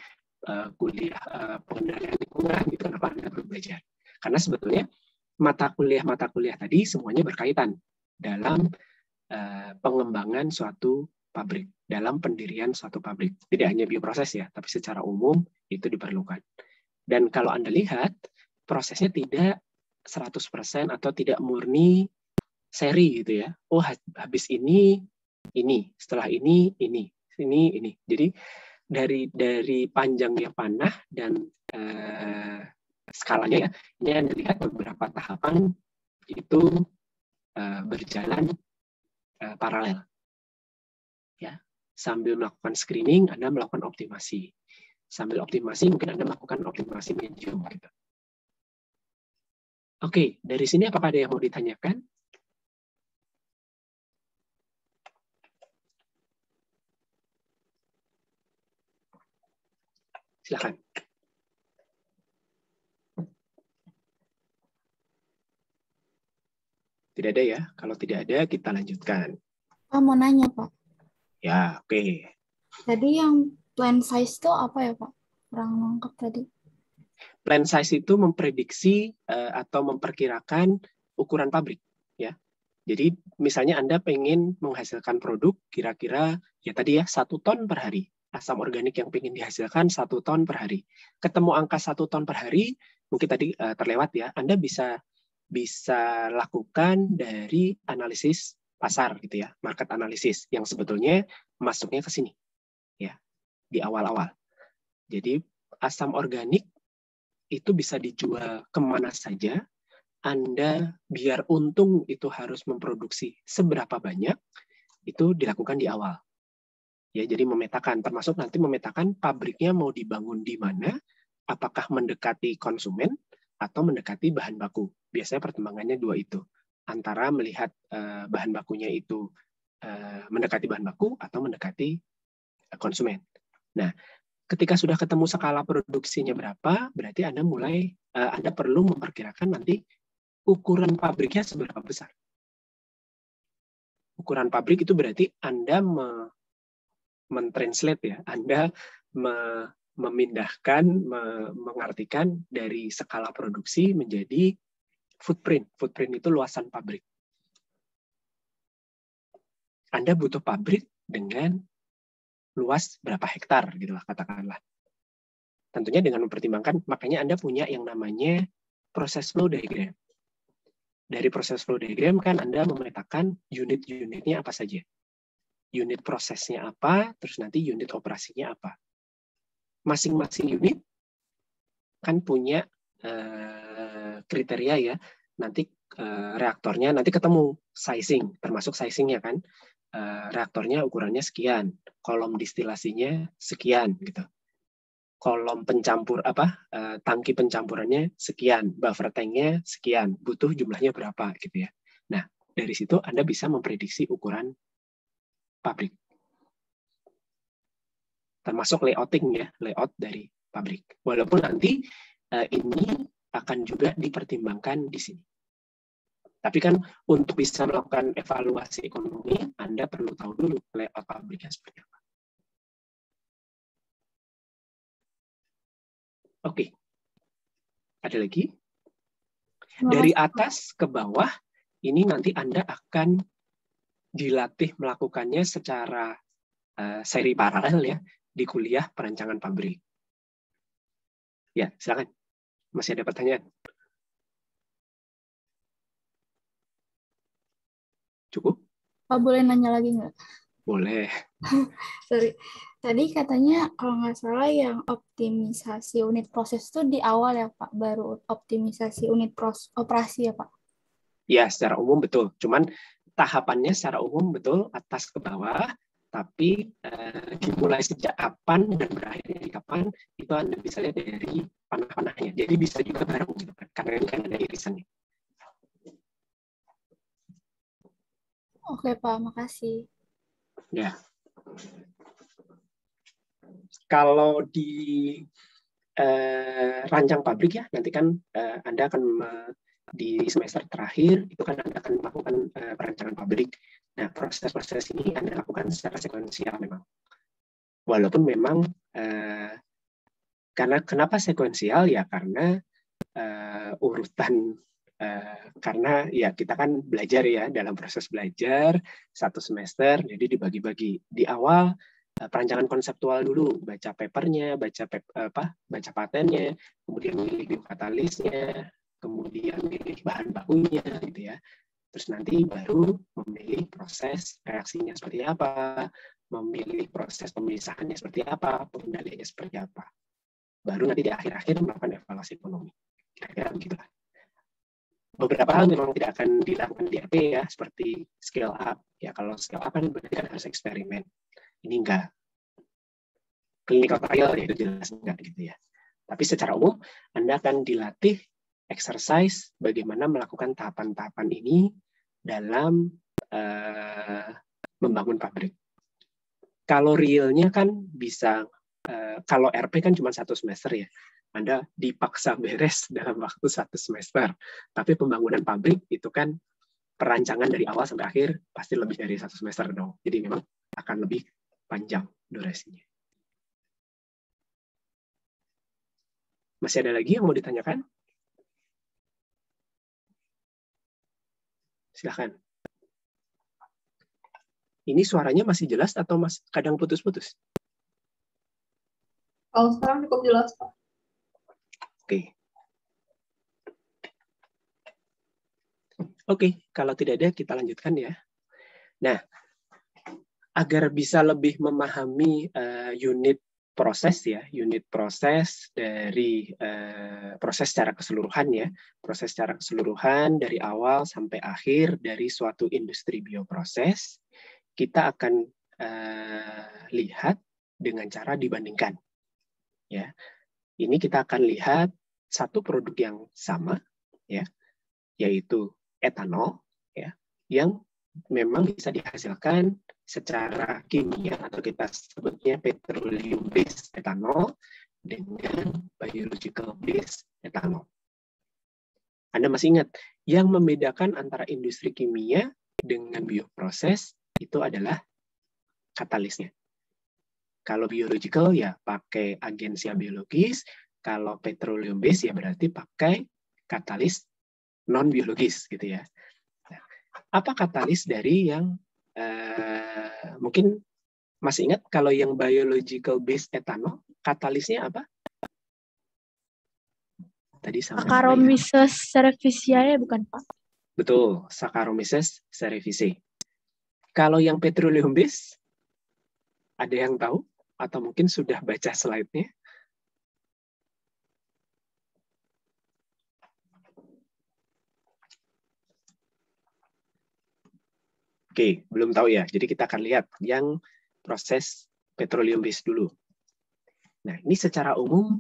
kuliah pengendalian lingkungan, gitu. Kenapa Anda perlu belajar? Karena sebetulnya mata kuliah tadi semuanya berkaitan dalam pengembangan suatu pabrik, dalam pendirian suatu pabrik. Tidak hanya bioproses ya, tapi secara umum itu diperlukan. Dan kalau Anda lihat, prosesnya tidak 100% atau tidak murni seri gitu ya. Oh, habis ini, setelah ini. Jadi dari panjangnya panah dan skalanya ya, ini Anda lihat beberapa tahapan itu berjalan paralel. Ya, sambil melakukan screening, Anda melakukan optimasi. Sambil optimasi, mungkin Anda melakukan optimasi medium. Gitu. Oke, dari sini apakah ada yang mau ditanyakan? Silakan. Tidak ada ya? Kalau tidak ada, kita lanjutkan. Pak, mau nanya, Pak. Ya, oke. Tadi yang plan size itu apa ya, Pak? Kurang nangkep tadi. Plan size itu memprediksi atau memperkirakan ukuran pabrik. Ya. Jadi misalnya Anda pengen menghasilkan produk kira-kira ya tadi ya 1 ton per hari. Asam organik yang pengen dihasilkan 1 ton per hari. Ketemu angka 1 ton per hari, mungkin tadi terlewat ya. Anda bisa lakukan dari analisis pasar gitu ya, market analysis yang sebetulnya masuknya ke sini ya di awal-awal. Jadi asam organik itu bisa dijual kemana saja. Anda biar untung itu harus memproduksi seberapa banyak, itu dilakukan di awal. Ya, jadi memetakan, termasuk nanti memetakan pabriknya mau dibangun di mana, apakah mendekati konsumen atau mendekati bahan baku. Biasanya pertimbangannya 2 itu. Antara melihat bahan bakunya itu mendekati bahan baku atau mendekati konsumen. Nah, ketika sudah ketemu skala produksinya berapa, berarti Anda Anda perlu memperkirakan nanti ukuran pabriknya seberapa besar. Ukuran pabrik itu berarti Anda mentranslate ya, Anda memindahkan, mengartikan dari skala produksi menjadi footprint. Footprint itu luasan pabrik. Anda butuh pabrik dengan luas berapa hektar, gitulah katakanlah. Tentunya dengan mempertimbangkan, makanya Anda punya yang namanya proses flow diagram. Dari proses flow diagram kan Anda memetakan unit-unitnya apa saja. Unit prosesnya apa, terus nanti unit operasinya apa. Masing-masing unit kan punya kriteria ya. Nanti reaktornya nanti ketemu sizing, termasuk sizingnya kan. Reaktornya ukurannya sekian, kolom distilasinya sekian gitu. Kolom pencampur tangki pencampurannya sekian, buffer tanknya sekian, butuh jumlahnya berapa gitu ya. Nah, dari situ Anda bisa memprediksi ukuran pabrik. Termasuk layouting ya, layout dari pabrik. Walaupun nanti ini akan juga dipertimbangkan di sini. Tapi kan untuk bisa melakukan evaluasi ekonomi, Anda perlu tahu dulu layout pabriknya seperti apa. Oke. Ada lagi? Dari atas ke bawah, ini nanti Anda akan dilatih melakukannya secara seri paralel ya, di kuliah perancangan pabrik. Ya, silakan. Masih ada pertanyaan? Cukup? Pak, boleh nanya lagi nggak? Boleh. Sorry. Tadi katanya kalau nggak salah yang optimisasi unit proses itu di awal ya Pak, baru optimisasi unit operasi ya Pak? Ya, secara umum betul. Cuman tahapannya secara umum betul atas ke bawah, tapi dimulai sejak kapan dan berakhirnya di kapan, itu Anda bisa lihat dari panah-panahnya. Jadi bisa juga bareng, gitu, karena ini kan ada irisannya. Oke Pak, makasih. Ya. Kalau di rancang pabrik ya, nanti kan Anda akan di semester terakhir itu kan Anda akan melakukan perancangan pabrik. Nah, proses-proses ini Anda lakukan secara sekuensial memang. Walaupun memang karena kenapa sekuensial ya karena urutan karena ya kita kan belajar ya dalam proses belajar 1 semester, jadi dibagi-bagi. Di awal perancangan konseptual dulu, baca papernya, baca patennya, kemudian milih biokatalisnya, kemudian milih bahan bakunya gitu ya. Terus nanti baru memilih proses reaksinya seperti apa, memilih proses pemisahannya seperti apa, pengendaliannya seperti apa. Baru nanti di akhir-akhir melakukan evaluasi ekonomi. Kira-kira begitulah. Beberapa hal memang tidak akan dilakukan di RP ya, seperti scale up. Ya kalau scale up kan berarti kan harus eksperimen. Ini enggak. Clinical trial ya itu jelas enggak gitu ya. Tapi secara umum Anda akan dilatih exercise bagaimana melakukan tahapan-tahapan ini dalam membangun pabrik. Kalau realnya kan bisa, kalau RP kan cuma 1 semester ya, Anda dipaksa beres dalam waktu 1 semester. Tapi pembangunan pabrik itu kan perancangan dari awal sampai akhir pasti lebih dari 1 semester dong. Jadi memang akan lebih panjang durasinya. Masih ada lagi yang mau ditanyakan? Silahkan. Ini suaranya masih jelas atau kadang putus-putus? Kalau sekarang cukup jelas, Pak. Oke, kalau tidak ada kita lanjutkan ya. Nah, agar bisa lebih memahami unit proses ya, unit proses dari proses secara keseluruhan ya, proses secara keseluruhan dari awal sampai akhir dari suatu industri bioproses, kita akan lihat dengan cara dibandingkan. Ya, ini kita akan lihat satu produk yang sama, ya, yaitu etanol, ya, yang memang bisa dihasilkan secara kimia atau kita sebutnya petroleum based etanol dengan biological based etanol. Anda masih ingat yang membedakan antara industri kimia dengan bioproses itu adalah katalisnya. Kalau biological ya pakai agensia biologis, kalau petroleum based ya berarti pakai katalis non biologis gitu ya. Nah, apa katalis dari yang mungkin masih ingat kalau yang biological based etanol katalisnya apa? Tadi Saccharomyces cerevisiae bukan Pak? Betul, Saccharomyces cerevisiae. Kalau yang petroleum based ada yang tahu atau mungkin sudah baca slide-nya? Oke, belum tahu ya. Jadi kita akan lihat yang proses petroleum based dulu. Nah, ini secara umum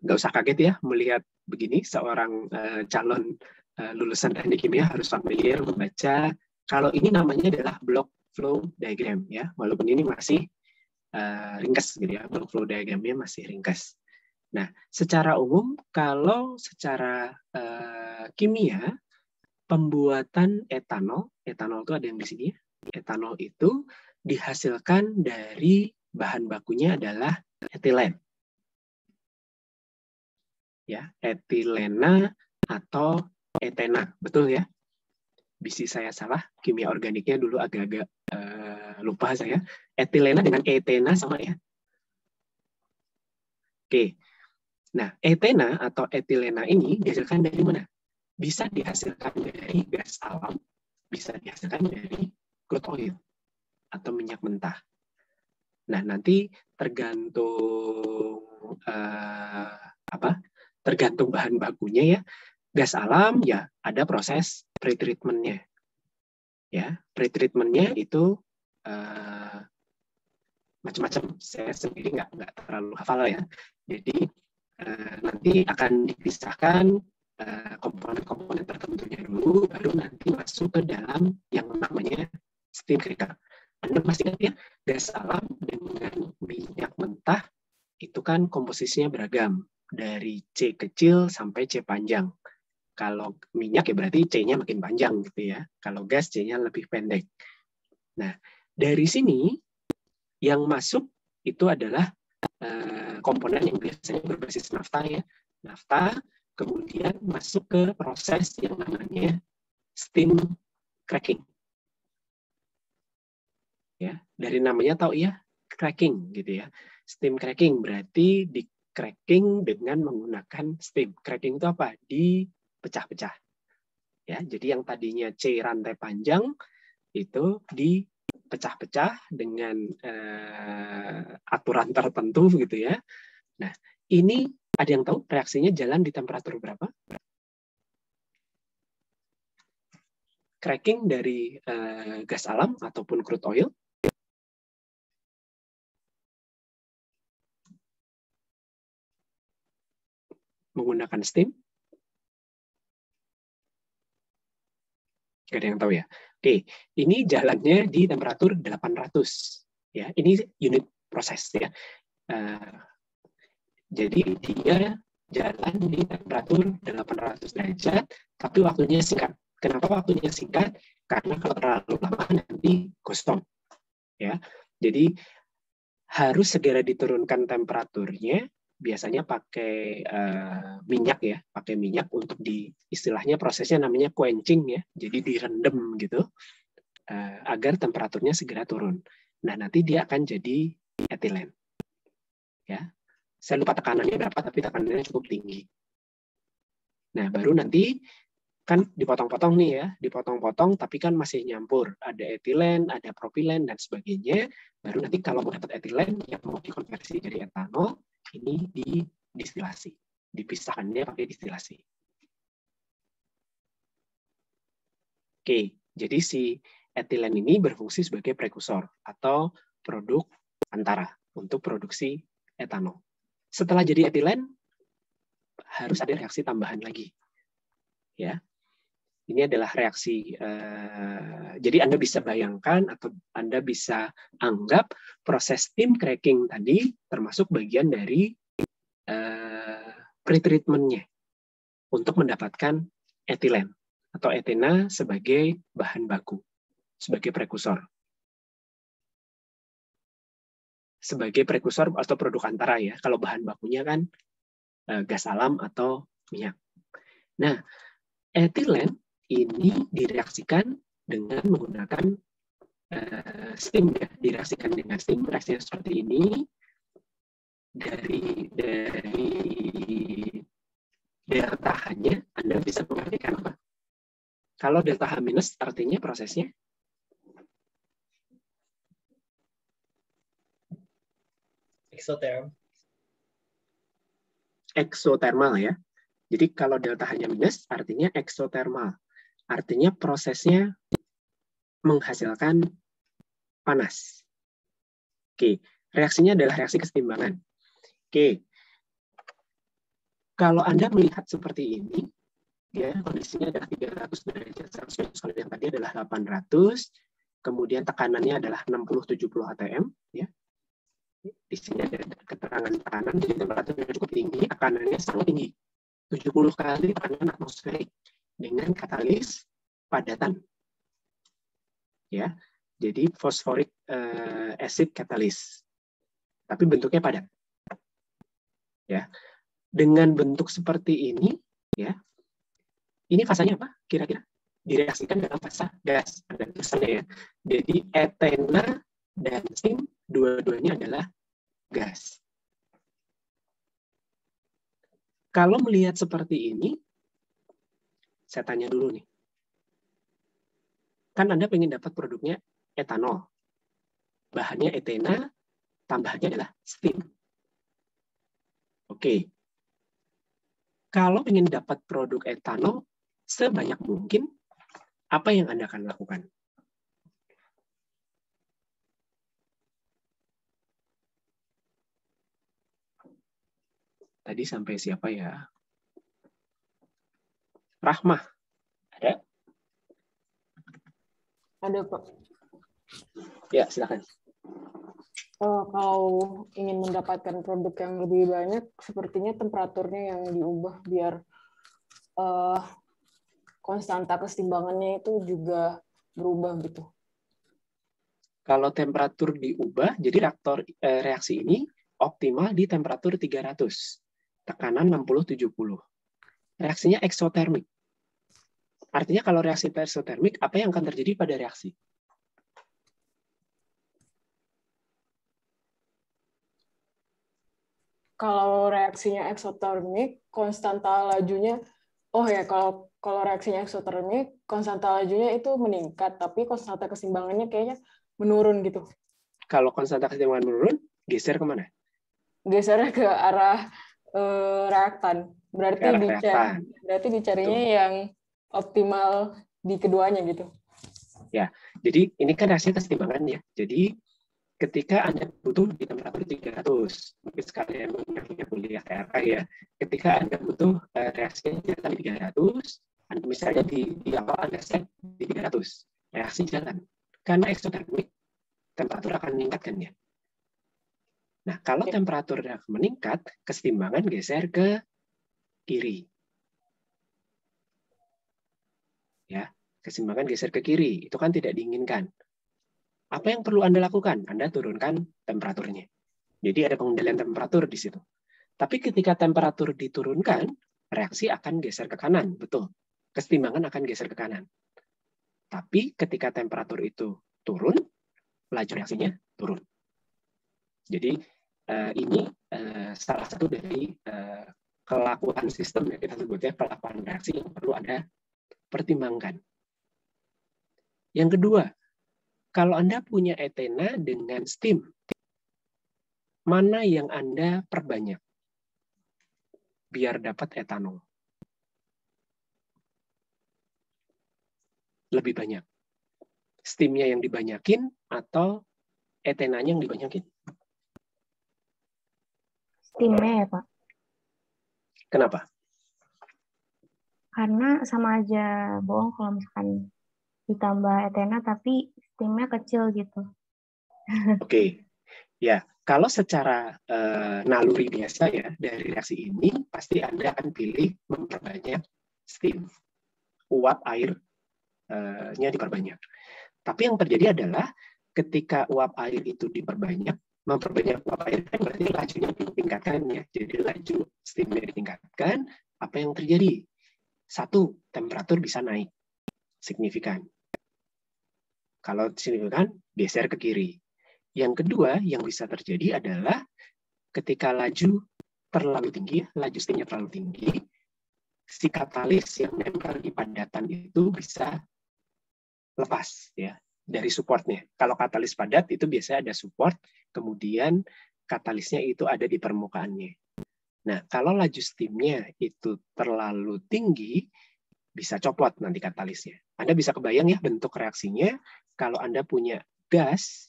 nggak usah kaget ya melihat begini. Seorang calon lulusan teknik kimia harus familiar membaca. Kalau ini namanya adalah block flow diagram ya, walaupun ini masih ringkas gitu ya, block flow diagramnya masih ringkas. Nah, secara umum kalau secara kimia pembuatan etanol itu ada yang di sini. Etanol itu dihasilkan dari bahan bakunya adalah etilen. Ya, etilena atau etena, betul ya? Bisi saya salah, kimia organiknya dulu agak-agak lupa saya. Etilena dengan etena sama ya? Oke. Nah, etena atau etilena ini dihasilkan dari mana? Bisa dihasilkan dari gas alam, bisa dihasilkan dari crude oil atau minyak mentah. Nah, nanti tergantung tergantung bahan bakunya ya. Gas alam ya ada proses pretreatment-nya. Ya, pretreatment-nya itu macam-macam. Saya sendiri nggak terlalu hafal ya. Jadi nanti akan dipisahkan komponen-komponen tertentunya dulu, baru nanti masuk ke dalam yang namanya steam cracker. Anda masih ingat ya, gas alam dengan minyak mentah itu kan komposisinya beragam. dari C kecil sampai C panjang. Kalau minyak ya berarti C-nya makin panjang gitu ya. Kalau gas C-nya lebih pendek. Nah, dari sini yang masuk itu adalah komponen yang biasanya berbasis nafta ya. Nafta kemudian masuk ke proses yang namanya steam cracking. Ya, dari namanya tahu ya, cracking gitu ya. Steam cracking berarti di cracking dengan menggunakan steam. Cracking itu apa? Dipecah-pecah. Ya, jadi yang tadinya C rantai panjang itu dipecah-pecah dengan aturan tertentu gitu ya. Nah, ini ada yang tahu reaksinya jalan di temperatur berapa? Cracking dari gas alam ataupun crude oil menggunakan steam? Gak ada yang tahu ya. Oke, ini jalannya di temperatur 800. Ya, ini unit proses ya. Jadi dia jalan di temperatur 800 derajat, tapi waktunya singkat. Kenapa waktunya singkat? Karena kalau terlalu lama nanti gosong. Ya, jadi harus segera diturunkan temperaturnya. Biasanya pakai minyak ya, pakai minyak untuk istilahnya prosesnya namanya quenching ya, jadi direndam gitu agar temperaturnya segera turun. Nah nanti dia akan jadi etilen. Ya, saya lupa tekanannya berapa, tapi tekanannya cukup tinggi. Nah baru nanti kan dipotong-potong nih ya, dipotong-potong, tapi kan masih nyampur. Ada etilen, ada propilen dan sebagainya. Baru nanti kalau mau dapat etilen yang mau dikonversi jadi etanol, ini didistilasi, dipisahkannya pakai distilasi. Oke, jadi si etilen ini berfungsi sebagai prekursor atau produk antara untuk produksi etanol. Setelah jadi etilen, harus ada reaksi tambahan lagi. Ya, ini adalah reaksi. Jadi Anda bisa bayangkan atau Anda bisa anggap proses steam cracking tadi termasuk bagian dari pretreatment-nya untuk mendapatkan etilen atau etena sebagai bahan baku, sebagai prekursor. Sebagai prekursor atau produk antara ya. Kalau bahan bakunya kan gas alam atau minyak. Nah, etilen ini direaksikan dengan menggunakan steam ya, direaksikan dengan steam, reaksinya seperti ini. Dari delta H-nya Anda bisa mengartikan apa? Kalau delta H minus artinya prosesnya eksotermal ya. Jadi kalau delta H-nya minus artinya eksotermal. Artinya prosesnya menghasilkan panas. Oke, reaksinya adalah reaksi kesetimbangan. Oke. Kalau Anda melihat seperti ini, ya, kondisinya adalah 300 derajat Celcius, kalau yang tadi adalah 800, kemudian tekanannya adalah 60-70 atm, ya. Di sini ada keterangan tekanan, jadi temperaturnya cukup tinggi, tekanannya sangat tinggi. 70 kali tekanan atmosferik dengan katalis padatan. Ya. Jadi fosforik acid katalis. Tapi bentuknya padat. Ya. Dengan bentuk seperti ini, ya. Ini fasanya apa? Kira-kira direaksikan dalam fasa gas. Ada tulisannya ya. Jadi etena dan steam dua-duanya adalah gas. Kalau melihat seperti ini, saya tanya dulu nih. Kan Anda pengen dapat produknya etanol. Bahannya etena, tambahannya adalah steam. Oke. Kalau ingin dapat produk etanol sebanyak mungkin, apa yang Anda akan lakukan? Tadi sampai siapa ya? Rahmah. Ada? Ada, Pak. Ya, silakan. kalau ingin mendapatkan produk yang lebih banyak, sepertinya temperaturnya yang diubah biar konstanta keseimbangannya itu juga berubah gitu. Kalau temperatur diubah, jadi reaksi ini optimal di temperatur 300, tekanan 60-70. Reaksinya eksotermik. Artinya kalau reaksi eksotermik, apa yang akan terjadi pada reaksi? Kalau reaksinya eksotermik, konstanta lajunya, kalau reaksinya eksotermik, konstanta lajunya itu meningkat, tapi konstanta keseimbangannya kayaknya menurun gitu. Kalau konstanta keseimbangan menurun, geser kemana? Gesernya ke arah reaktan. Berarti dicarinya yang optimal di keduanya gitu. Ya, jadi ini kan reaksinya keseimbangan ya. Jadi ketika Anda butuh di temperatur 300, mungkin sekalian menggunakan kuliah TRK ya, ketika Anda butuh reaksinya jalan di 300, misalnya di awal Anda set di 300, reaksi jalan. Karena eksotermik, temperatur akan meningkatkan ya. Nah, kalau temperatur meningkat, keseimbangan geser ke kiri. Ya, keseimbangan geser ke kiri, itu kan tidak diinginkan. Apa yang perlu Anda lakukan? Anda turunkan temperaturnya. Jadi ada pengendalian temperatur di situ. Tapi ketika temperatur diturunkan, reaksi akan geser ke kanan, betul. Keseimbangan akan geser ke kanan. Tapi ketika temperatur itu turun, laju reaksinya turun. Jadi ini salah satu dari kelakuan sistem yang kita sebutnya kelakuan reaksi yang perlu Anda pertimbangkan. Yang kedua, kalau Anda punya etena dengan steam, mana yang Anda perbanyak biar dapat etanol? Lebih banyak. Steamnya yang dibanyakin atau etenanya yang dibanyakin? Steamnya ya, Pak. Kenapa? Karena sama aja bohong kalau misalkan ditambah etena tapi steamnya kecil gitu. Oke. Ya, kalau secara naluri biasa ya dari reaksi ini pasti Anda akan pilih memperbanyak steam. Uap airnya diperbanyak. Tapi yang terjadi adalah ketika uap air itu memperbanyak uap air kan berarti lajunya ditingkatkan ya. Jadi laju steamnya ditingkatkan, apa yang terjadi? Satu, temperatur bisa naik signifikan. Kalau signifikan, geser ke kiri. Yang kedua, yang bisa terjadi adalah ketika laju terlalu tinggi, laju steamnya terlalu tinggi, si katalis yang nempel di padatan itu bisa lepas ya dari supportnya. Kalau katalis padat itu biasanya ada support, kemudian katalisnya itu ada di permukaannya. Nah, kalau laju steamnya itu terlalu tinggi, bisa copot nanti katalisnya. Anda bisa kebayang ya bentuk reaksinya kalau Anda punya gas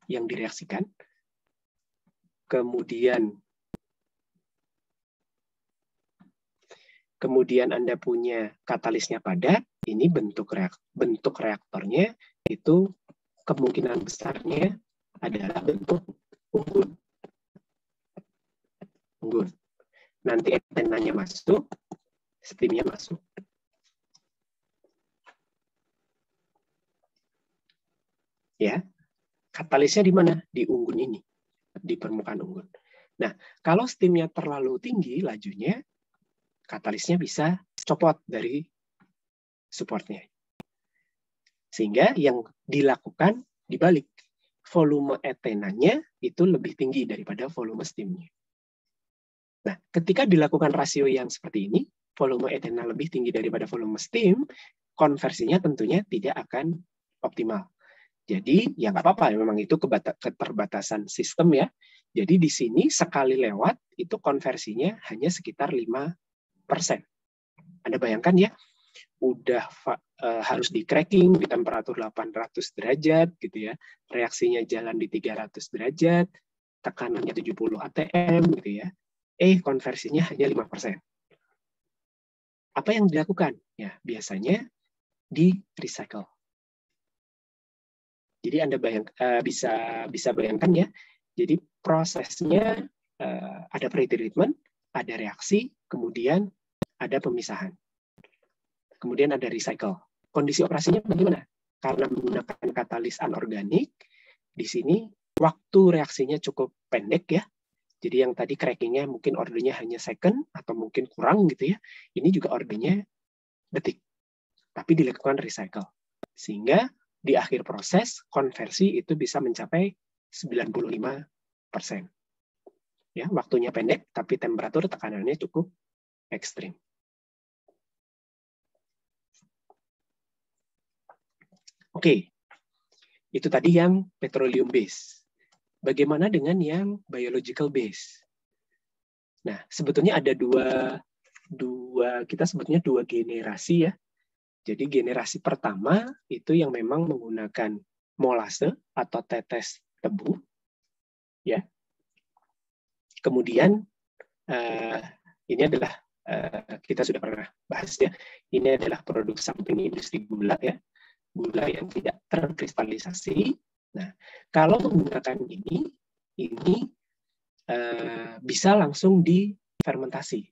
yang direaksikan, kemudian Anda punya katalisnya padat, ini bentuk reaktornya itu kemungkinan besarnya adalah bentuk unggun. Nanti etenanya masuk, steamnya masuk. Ya, katalisnya di mana? Di unggun ini, di permukaan unggun. Nah, kalau steamnya terlalu tinggi lajunya, katalisnya bisa copot dari supportnya. Sehingga yang dilakukan dibalik. Volume etenanya itu lebih tinggi daripada volume steamnya. Nah, ketika dilakukan rasio yang seperti ini, volume etena lebih tinggi daripada volume steam, konversinya tentunya tidak akan optimal. Jadi, ya nggak apa-apa, memang itu keterbatasan sistem ya. Jadi di sini sekali lewat, itu konversinya hanya sekitar 5%. Anda bayangkan ya, udah harus di cracking di temperatur 800 derajat, gitu ya. Reaksinya jalan di 300 derajat, tekanannya 70 atm, gitu ya. Konversinya hanya 5%. Apa yang dilakukan? Ya, biasanya di recycle. Jadi Anda bisa bayangkan ya, Jadi prosesnya ada pretreatment, ada reaksi, kemudian ada pemisahan. Kemudian ada recycle. Kondisi operasinya bagaimana? Karena menggunakan katalis anorganik, di sini waktu reaksinya cukup pendek ya. Jadi yang tadi crackingnya mungkin ordernya hanya second atau mungkin kurang gitu ya. Ini juga ordernya detik. Tapi dilakukan recycle. Sehingga di akhir proses konversi itu bisa mencapai 95%. Ya, waktunya pendek tapi temperatur tekanannya cukup ekstrim. Oke. Itu tadi yang petroleum base. Bagaimana dengan yang biological base? Nah, sebetulnya ada kita sebutnya dua generasi ya. Jadi generasi pertama itu yang memang menggunakan molase atau tetes tebu, ya. Kemudian ini adalah kita sudah pernah bahas ya. Ini adalah produk samping industri gula ya, gula yang tidak terkristalisasi. Nah, kalau menggunakan ini bisa langsung difermentasi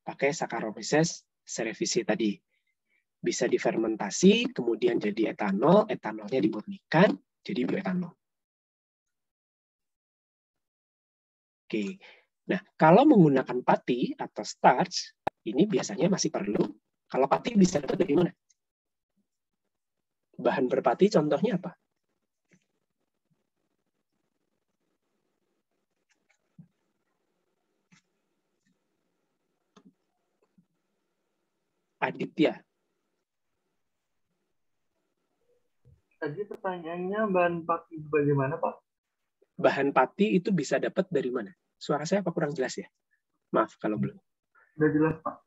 pakai Saccharomyces cerevisiae tadi. Bisa difermentasi, kemudian jadi etanol, etanolnya dimurnikan, jadi bioetanol. Oke, nah kalau menggunakan pati atau starch, ini biasanya masih perlu. Kalau pati bisa dapat dari mana? Bahan berpati contohnya apa? Aditya. Tadi pertanyaannya bahan pati bagaimana, Pak? Bahan pati itu bisa dapat dari mana? Suara saya apa kurang jelas ya? Maaf kalau belum. Sudah jelas, Pak.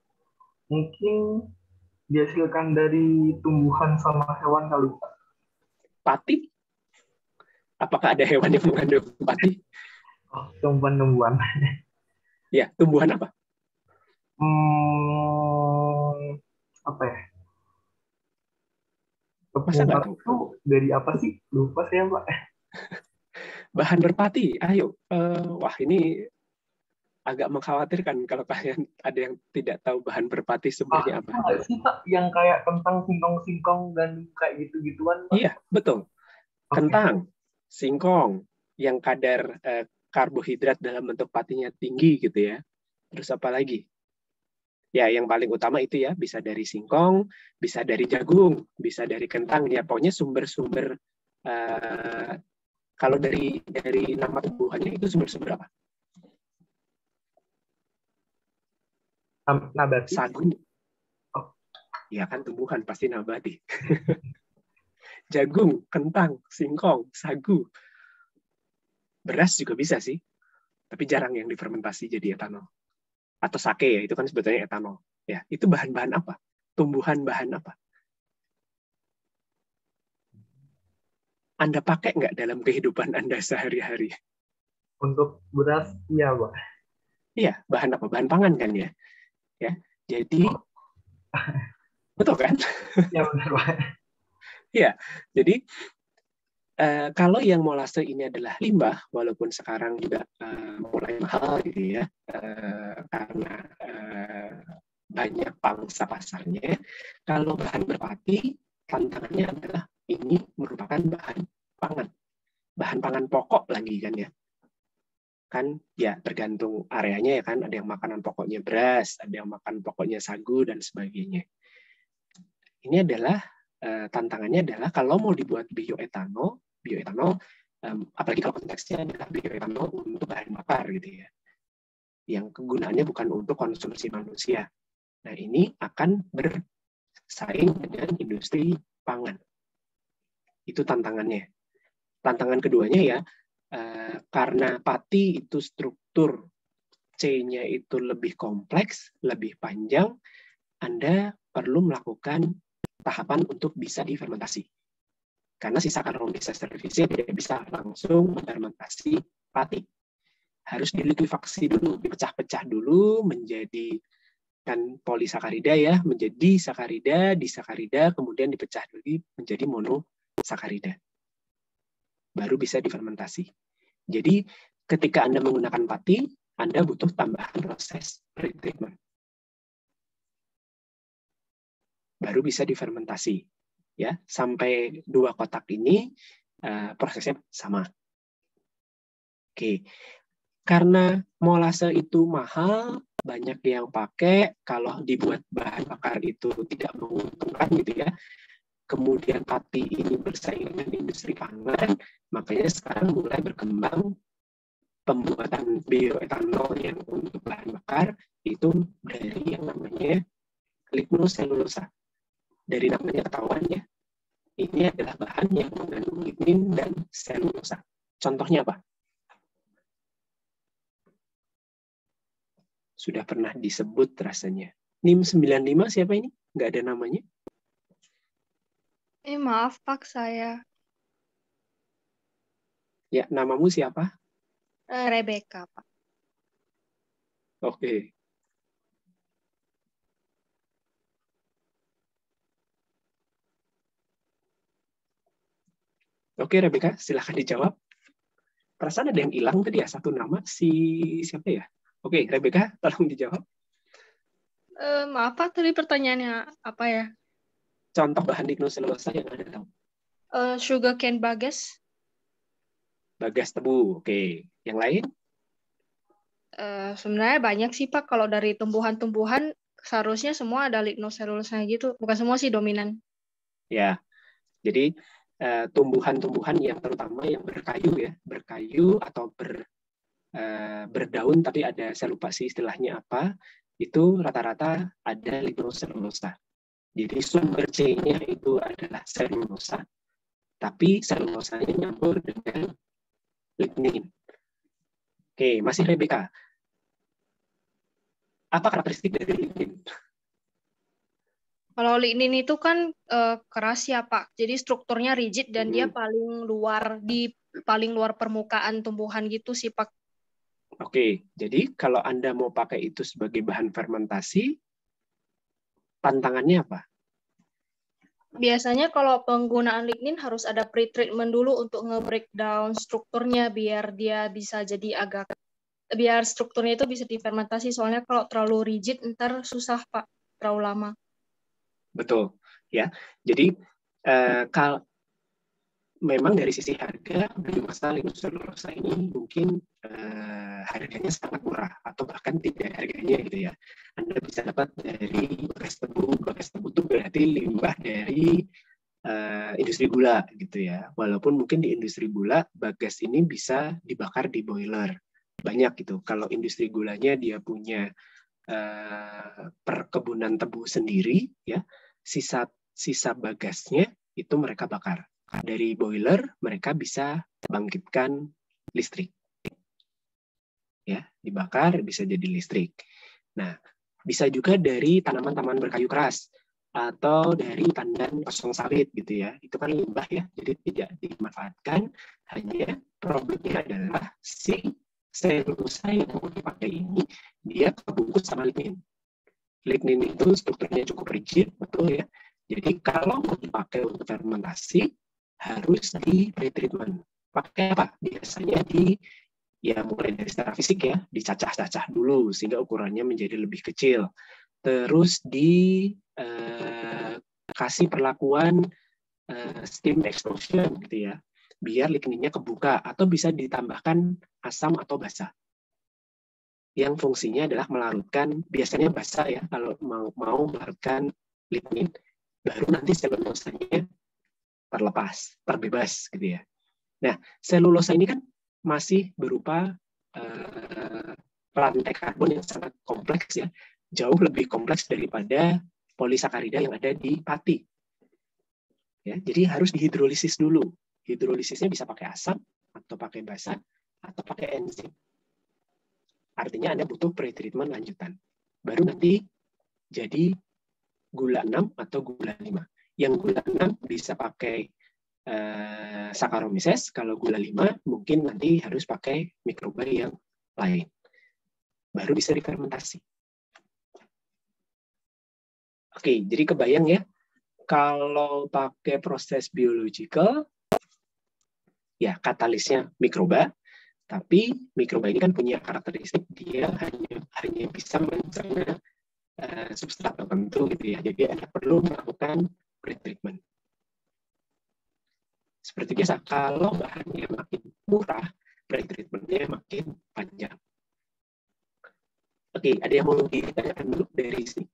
Mungkin dihasilkan dari tumbuhan sama hewan kali, Pak. Pati? Apakah ada hewan yang mengandung pati? Oh, tumbuhan-tumbuhan. Ya, tumbuhan apa? Apa ya? Masa nggak tahu? Itu dari apa sih? Lupa saya, Pak. Bahan berpati, ayo. Wah, ini agak mengkhawatirkan kalau kalian ada yang tidak tahu bahan berpati sebenarnya apa. Nggak sih, Pak? Yang kayak kentang, singkong, dan kayak gitu-gituan, Pak? Iya, betul. Kentang, singkong, yang kadar karbohidrat dalam bentuk patinya tinggi gitu ya. Terus apa lagi? Ya, yang paling utama itu ya, bisa dari singkong, bisa dari jagung, bisa dari kentang. Ya, pokoknya sumber-sumber, kalau dari nama tumbuhannya itu sumber-sumber apa? Nabati. Sagu. Oh, ya kan tumbuhan, pasti nabati. Jagung, kentang, singkong, sagu. Beras juga bisa sih, tapi jarang yang difermentasi jadi etanol. Atau sake ya, itu kan sebetulnya etanol. Ya, itu bahan-bahan apa? Tumbuhan bahan apa? Anda pakai nggak dalam kehidupan Anda sehari-hari? Untuk beras, iya, Pak. Iya, bahan apa? Bahan pangan kan ya? Ya, jadi betul kan? Iya, benar, Pak. Iya, jadi kalau yang molase ini adalah limbah, walaupun sekarang juga mulai mahal gitu ya, karena banyak pangsa pasarnya. Kalau bahan berpati, tantangannya adalah ini merupakan bahan pangan pokok lagi kan ya. Kan ya tergantung areanya ya kan, ada yang makanan pokoknya beras, ada yang makan pokoknya sagu dan sebagainya. Ini adalah tantangannya adalah kalau mau dibuat bioetanol, apalagi kalau konteksnya adalah bioetanol untuk bahan bakar gitu ya, yang kegunaannya bukan untuk konsumsi manusia. Nah, ini akan bersaing dengan industri pangan. Itu tantangannya. Tantangan keduanya ya, karena pati itu struktur C-nya itu lebih kompleks, lebih panjang, Anda perlu melakukan tahapan untuk bisa difermentasi. Karena si Saccharomyces cerevisiae tidak bisa langsung fermentasi pati. Harus dilikuifaksi dulu, dipecah-pecah dulu menjadi kan polisakarida ya, menjadi sakarida, disakarida, kemudian dipecah dulu menjadi monosakarida. Baru bisa difermentasi. Jadi Ketika Anda menggunakan pati, Anda butuh tambahan proses pretreatment. Baru bisa difermentasi. Ya, sampai 2 kotak ini prosesnya sama. Oke. Karena molase itu mahal, banyak yang pakai, kalau dibuat bahan bakar itu tidak menguntungkan gitu ya. Kemudian pati ini bersaing dengan industri pangan, makanya sekarang mulai berkembang pembuatan bioetanol yang untuk bahan bakar itu dari yang namanya lignoselulosa. Dari namanya ketahuan ya, ini adalah bahan yang mengandung lignin dan selulosa. Contohnya apa? Sudah pernah disebut rasanya. NIM 95 siapa ini? Nggak ada namanya. Maaf Pak, saya Ya, namamu siapa? Rebecca, Pak. Oke. Oke, Rebecca, silahkan dijawab. Perasaan ada yang hilang tadi ya, satu nama, siapa ya? Oke, Rebecca, tolong dijawab. Maaf Pak, tadi pertanyaannya apa ya? Contoh bahan lignoselulosa yang Anda tahu. Sugar cane bagas. Bagas tebu, oke. Yang lain? Sebenarnya banyak sih Pak, kalau dari tumbuhan-tumbuhan seharusnya semua ada lignoselulosanya gitu. Bukan semua sih dominan. Ya, jadi tumbuhan-tumbuhan yang terutama yang berkayu ya, berkayu atau berdaun tapi ada, saya lupa sih istilahnya apa, itu rata-rata ada lignoselulosa. Jadi sumber C-nya itu adalah selulosa, tapi selulosanya nyampur dengan lignin. Oke, masih Rebecca. Apa karakteristik dari lignin? Kalau lignin itu kan keras ya Pak, jadi strukturnya rigid dan dia paling luar permukaan tumbuhan gitu sih Pak. Oke, jadi kalau Anda mau pakai itu sebagai bahan fermentasi, tantangannya apa? Biasanya kalau penggunaan lignin harus ada pre-treatment dulu untuk nge-breakdown strukturnya biar dia bisa jadi biar strukturnya itu bisa difermentasi. Soalnya kalau terlalu rigid ntar susah Pak, terlalu lama. Betul, ya. Jadi kalau memang dari sisi harga, biomasa lignoselulosa ini mungkin harganya sangat murah atau bahkan tidak harganya gitu ya. Anda bisa dapat dari bekas tebu. Bekas tebu itu berarti limbah dari industri gula gitu ya. Walaupun mungkin di industri gula bagas ini bisa dibakar di boiler. Banyak gitu. Kalau industri gulanya dia punya perkebunan tebu sendiri ya, sisa bagasnya itu mereka bakar. Dari boiler mereka bisa bangkitkan listrik. Ya, dibakar bisa jadi listrik. Nah, bisa juga dari tanaman-tanaman berkayu keras atau dari tandan kosong sawit gitu ya. Itu kan limbah ya, jadi tidak dimanfaatkan. Hanya problemnya adalah si selulosa yang mau dipakai ini dia kebungkus sama lignin. Lignin itu strukturnya cukup rigid, betul ya. Jadi kalau mau dipakai untuk fermentasi harus di pretreatment. Pakai apa? Biasanya mulai dari secara fisik ya, dicacah-cacah dulu sehingga ukurannya menjadi lebih kecil. Terus kasih perlakuan steam explosion gitu ya, biar ligninnya kebuka atau bisa ditambahkan asam atau basa. Yang fungsinya adalah melarutkan, biasanya basa ya kalau mau melarutkan lignin, baru nanti selulosanya terbebas gitu ya. Nah, selulosa ini kan masih berupa rantai karbon yang sangat kompleks ya, jauh lebih kompleks daripada polisakarida yang ada di pati. Ya, jadi harus dihidrolisis dulu. Hidrolisisnya bisa pakai asam atau pakai basa atau pakai enzim. Artinya Anda butuh pretreatment lanjutan. Baru nanti jadi gula 6 atau gula 5. Yang gula 6 bisa pakai Saccharomyces, kalau gula 5 mungkin nanti harus pakai mikroba yang lain. Baru bisa difermentasi. Oke, jadi kebayang ya, kalau pakai proses biological, ya katalisnya mikroba, Tapi mikroba ini kan punya karakteristik dia hanya bisa mencerna substrat tertentu gitu ya. Jadi Anda perlu melakukan pretreatment. Seperti biasa, kalau bahannya makin murah, pretreatment-nya makin panjang. Oke, ada yang mau ditanyakan dulu dari sini?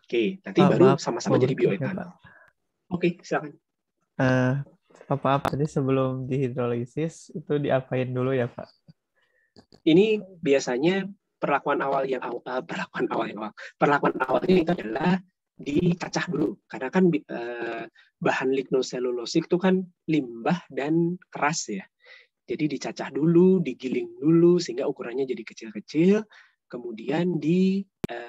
Oke, nanti baru sama-sama jadi bioetanol. Oke, silakan. Pak, tadi sebelum dihidrolisis itu diapain dulu ya, Pak? Ini biasanya perlakuan awalnya itu adalah dicacah dulu, karena kan bahan lignoselulosik itu kan limbah dan keras ya. Jadi dicacah dulu, digiling dulu sehingga ukurannya jadi kecil-kecil, kemudian di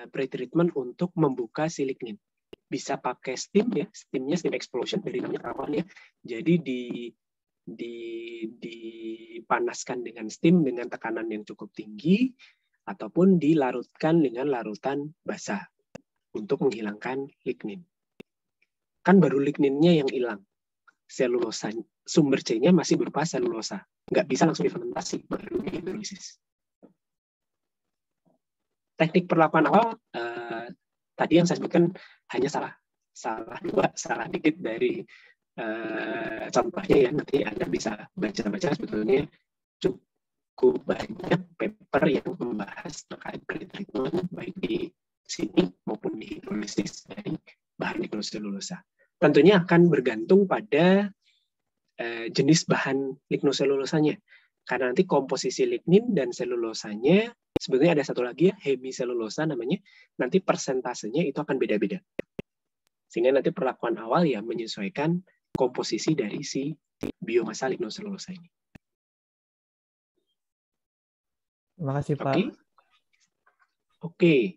pretreatment untuk membuka si lignin. Bisa pakai steam ya, steam explosion dari minyak awan ya. Jadi dipanaskan dengan steam dengan tekanan yang cukup tinggi, ataupun dilarutkan dengan larutan basah untuk menghilangkan lignin. Kan baru ligninnya yang hilang, selulosa sumber C-nya masih berupa selulosa, nggak bisa langsung difermentasi, baru dihidrolisis. Teknik perlakuan awal tadi yang saya sebutkan hanya salah dikit dari contohnya ya. Nanti Anda bisa baca-baca, sebetulnya cukup banyak paper yang membahas terkait pretreatment baik di sini maupun di hidrolisis dari bahan lignoselulosa. Tentunya akan bergantung pada jenis bahan lignoselulosanya, karena nanti komposisi lignin dan selulosanya sebetulnya ada satu lagi ya, hemiselulosa namanya, nanti persentasenya itu akan beda-beda. Sehingga nanti perlakuan awal ya menyesuaikan komposisi dari si biomasa lignoselulosa ini. Terima kasih, Pak. Oke.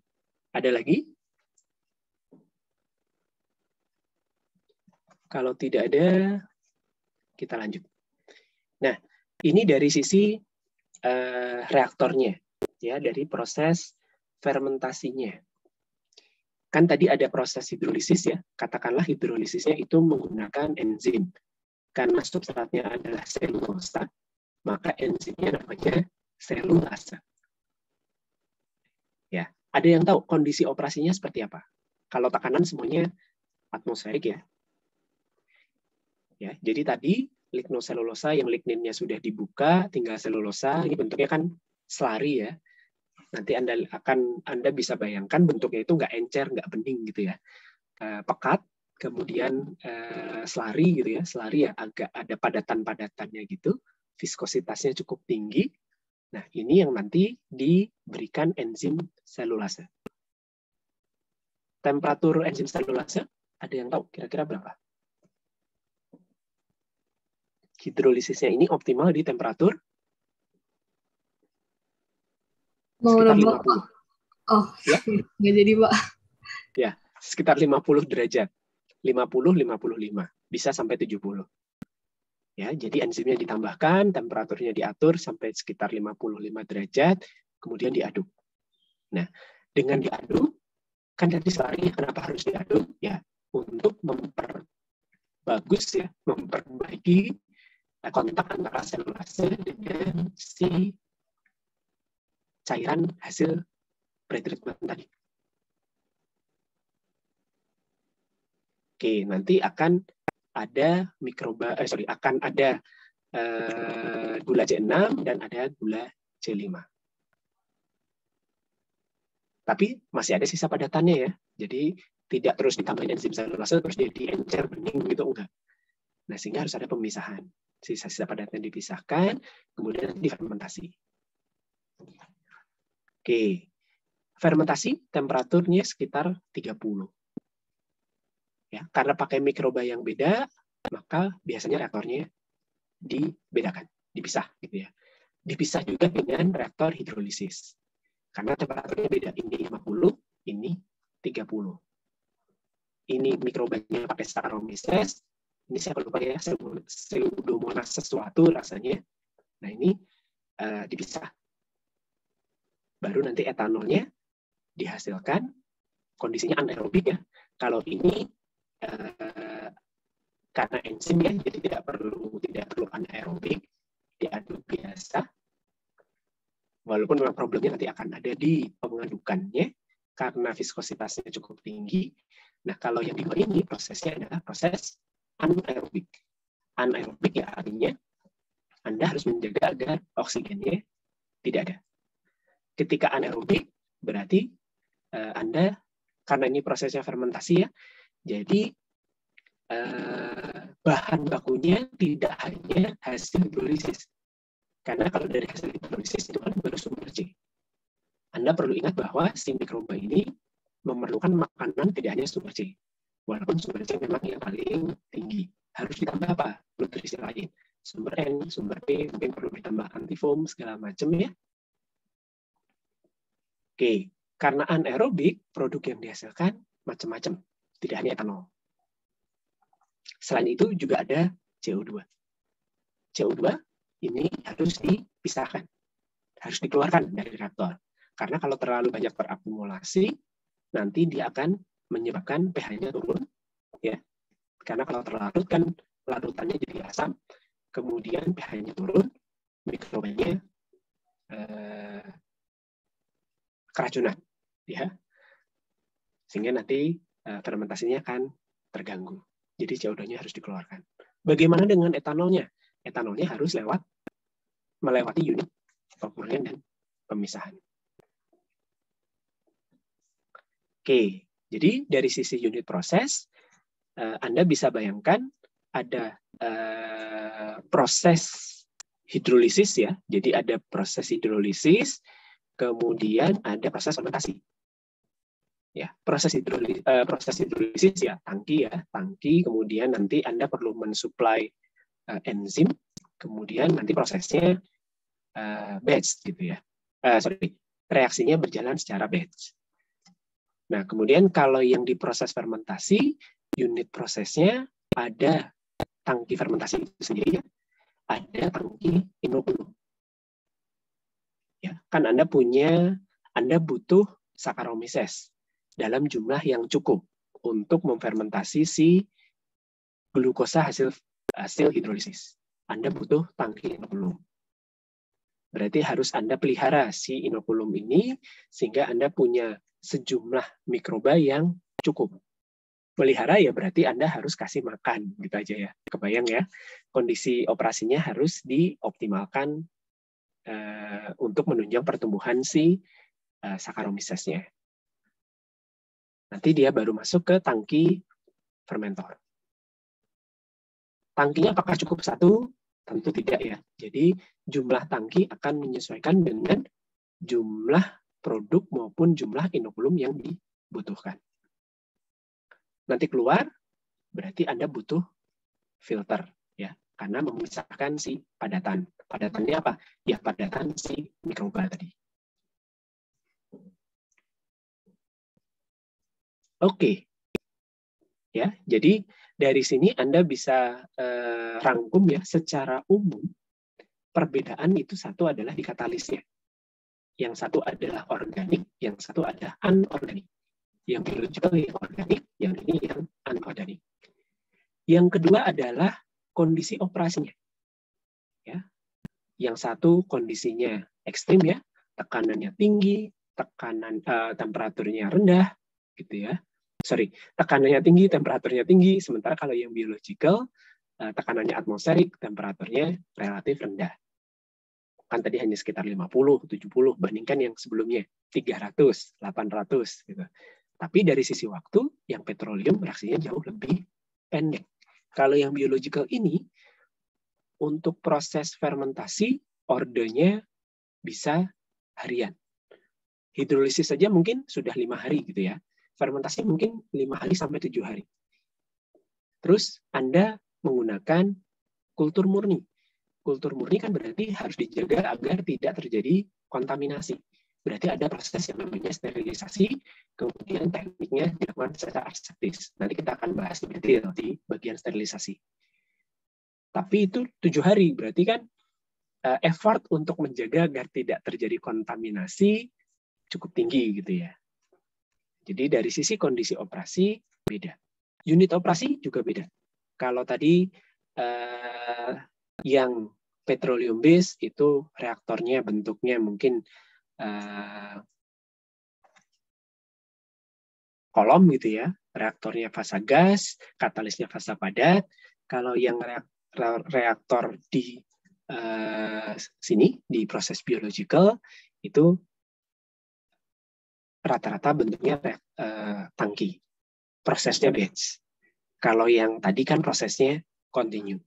Ada lagi? Kalau tidak ada, kita lanjut. Nah, ini dari sisi reaktornya, ya, dari proses fermentasinya. Kan tadi ada proses hidrolisis ya, katakanlah hidrolisisnya itu menggunakan enzim. Karena substratnya adalah selulosa, maka enzimnya namanya selulasa. Ya, ada yang tahu kondisi operasinya seperti apa? Kalau tekanan semuanya atmosferik ya. Ya, jadi tadi lignoselulosa yang ligninnya sudah dibuka, tinggal selulosa, ini bentuknya kan selari ya. Nanti Anda bisa bayangkan bentuknya itu nggak encer, nggak bening gitu ya. Pekat, kemudian selari gitu ya. Selari ya agak ada padatan-padatannya gitu. Viskositasnya cukup tinggi. Nah, ini yang nanti diberikan enzim selulase. Temperatur enzim selulase, ada yang tahu kira-kira berapa? Hidrolisisnya ini optimal di temperatur sekitar 50. Oh, ya? Nggak jadi, Pak. Ya, sekitar 50 derajat. 50-55. Bisa sampai 70. Ya, jadi enzimnya ditambahkan, temperaturnya diatur sampai sekitar 55 derajat, kemudian diaduk. Nah, dengan diaduk, kan tadi selari kenapa harus diaduk? Ya, untuk memperbaiki kontak antara selulase dengan si cairan hasil pretreatment tadi. Oke, nanti akan ada akan ada gula C6 dan ada gula C5. Tapi masih ada sisa padatannya ya. Jadi tidak terus ditambahin enzim selulase terus jadi encer bening gitu, enggak. Nah, sehingga harus ada pemisahan. Sisa-sisa padatnya dipisahkan, kemudian difermentasi. Oke. Fermentasi temperaturnya sekitar 30. Ya, karena pakai mikroba yang beda, maka biasanya reaktornya dibedakan, dipisah gitu ya. Dipisah juga dengan reaktor hidrolisis. Karena temperaturnya beda, ini 50, ini 30. Ini mikrobanya pakai Saccharomyces, ini saya lupa ya, Pseudomonas sesuatu rasanya. Nah, ini dipisah. Baru nanti etanolnya dihasilkan, kondisinya anaerobik ya. Kalau ini karena enzim ya, jadi tidak perlu anaerobik, diaduk biasa. Walaupun memang problemnya nanti akan ada di pengadukannya karena viskositasnya cukup tinggi. Nah, kalau yang di bawah ini prosesnya adalah proses anaerobik. Anaerobik ya artinya Anda harus menjaga agar oksigennya tidak ada. Ketika anaerobik berarti Anda, karena ini prosesnya fermentasi ya, jadi bahan bakunya tidak hanya hasil hidrolisis. Karena kalau dari hasil hidrolisis itu kan baru sumber C. Anda perlu ingat bahwa si mikroba ini memerlukan makanan tidak hanya sumber C. Walaupun sumber C memang yang paling tinggi. Harus ditambah apa? Nutrisi lain. Sumber N, sumber P, mungkin perlu ditambah antifom, segala macam ya. Oke, karena anaerobik, produk yang dihasilkan macam-macam. Tidak hanya etanol. Selain itu juga ada CO2. CO2 ini harus dipisahkan, harus dikeluarkan dari reaktor. Karena kalau terlalu banyak terakumulasi, nanti dia akan menyebabkan pH-nya turun. Ya. Karena kalau terlarut kan larutannya jadi asam, kemudian pH-nya turun, mikrobanya keracunan. Ya. Sehingga nanti fermentasinya akan terganggu. Jadi CO2-nya harus dikeluarkan. Bagaimana dengan etanolnya? Etanolnya harus melewati unit pemurnian dan pemisahan. Oke, jadi dari sisi unit proses, Anda bisa bayangkan ada proses hidrolisis ya. Jadi ada proses hidrolisis, kemudian ada proses fermentasi. Ya, proses hidrolisis ya, tangki, kemudian nanti Anda perlu mensuplai enzim, kemudian nanti prosesnya batch gitu ya. Reaksinya berjalan secara batch. Nah, kemudian kalau yang di proses fermentasi, unit prosesnya ada tangki fermentasi itu sendiri ya, ada tangki inokulum. Ya, kan Anda butuh Saccharomyces dalam jumlah yang cukup untuk memfermentasi si glukosa hasil hidrolisis. Anda butuh tangki inokulum. Berarti harus Anda pelihara si inokulum ini sehingga Anda punya sejumlah mikroba yang cukup. Pelihara ya berarti Anda harus kasih makan, gitu aja ya. Kebayang ya, kondisi operasinya harus dioptimalkan untuk menunjang pertumbuhan si Saccharomyces-nya. Nanti dia baru masuk ke tangki fermentor. Tangkinya apakah cukup satu? Tentu tidak ya. Jadi jumlah tangki akan menyesuaikan dengan jumlah produk maupun jumlah inokulum yang dibutuhkan. Nanti keluar, berarti Anda butuh filter ya, karena memisahkan si padatan. Padatannya apa? Ya padatan si mikroba tadi. Oke. Ya, jadi dari sini Anda bisa rangkum ya secara umum perbedaan itu satu adalah di katalisnya. Yang satu adalah organik, yang satu adalah anorganik. Yang biological yang organik, yang ini yang anorganik. Yang kedua adalah kondisi operasinya. Ya. Yang satu kondisinya ekstrim ya, tekanannya tinggi, temperaturnya rendah gitu ya. Tekanannya tinggi, temperaturnya tinggi, sementara kalau yang biological, tekanannya atmosferik, temperaturnya relatif rendah. Kan tadi hanya sekitar 50, 70, bandingkan yang sebelumnya, 300, 800. Gitu. Tapi dari sisi waktu, yang petroleum reaksinya jauh lebih pendek. Kalau yang biological ini, untuk proses fermentasi, ordenya bisa harian. Hidrolisis saja mungkin sudah 5 hari gitu ya. Fermentasi mungkin 5 hari sampai 7 hari. Terus Anda menggunakan kultur murni. Kultur murni kan berarti harus dijaga agar tidak terjadi kontaminasi. Berarti ada proses yang namanya sterilisasi, kemudian tekniknya dilakukan secara aseptis. Nanti kita akan bahas lebih detail di bagian sterilisasi. Tapi itu 7 hari, berarti kan effort untuk menjaga agar tidak terjadi kontaminasi cukup tinggi gitu ya. Jadi dari sisi kondisi operasi beda. Unit operasi juga beda. Kalau tadi yang petroleum base itu reaktornya bentuknya mungkin kolom gitu ya, reaktornya fasa gas, katalisnya fasa padat. Kalau yang reaktor di sini di proses biological itu rata-rata bentuknya tangki, prosesnya batch. Kalau yang tadi kan prosesnya continue,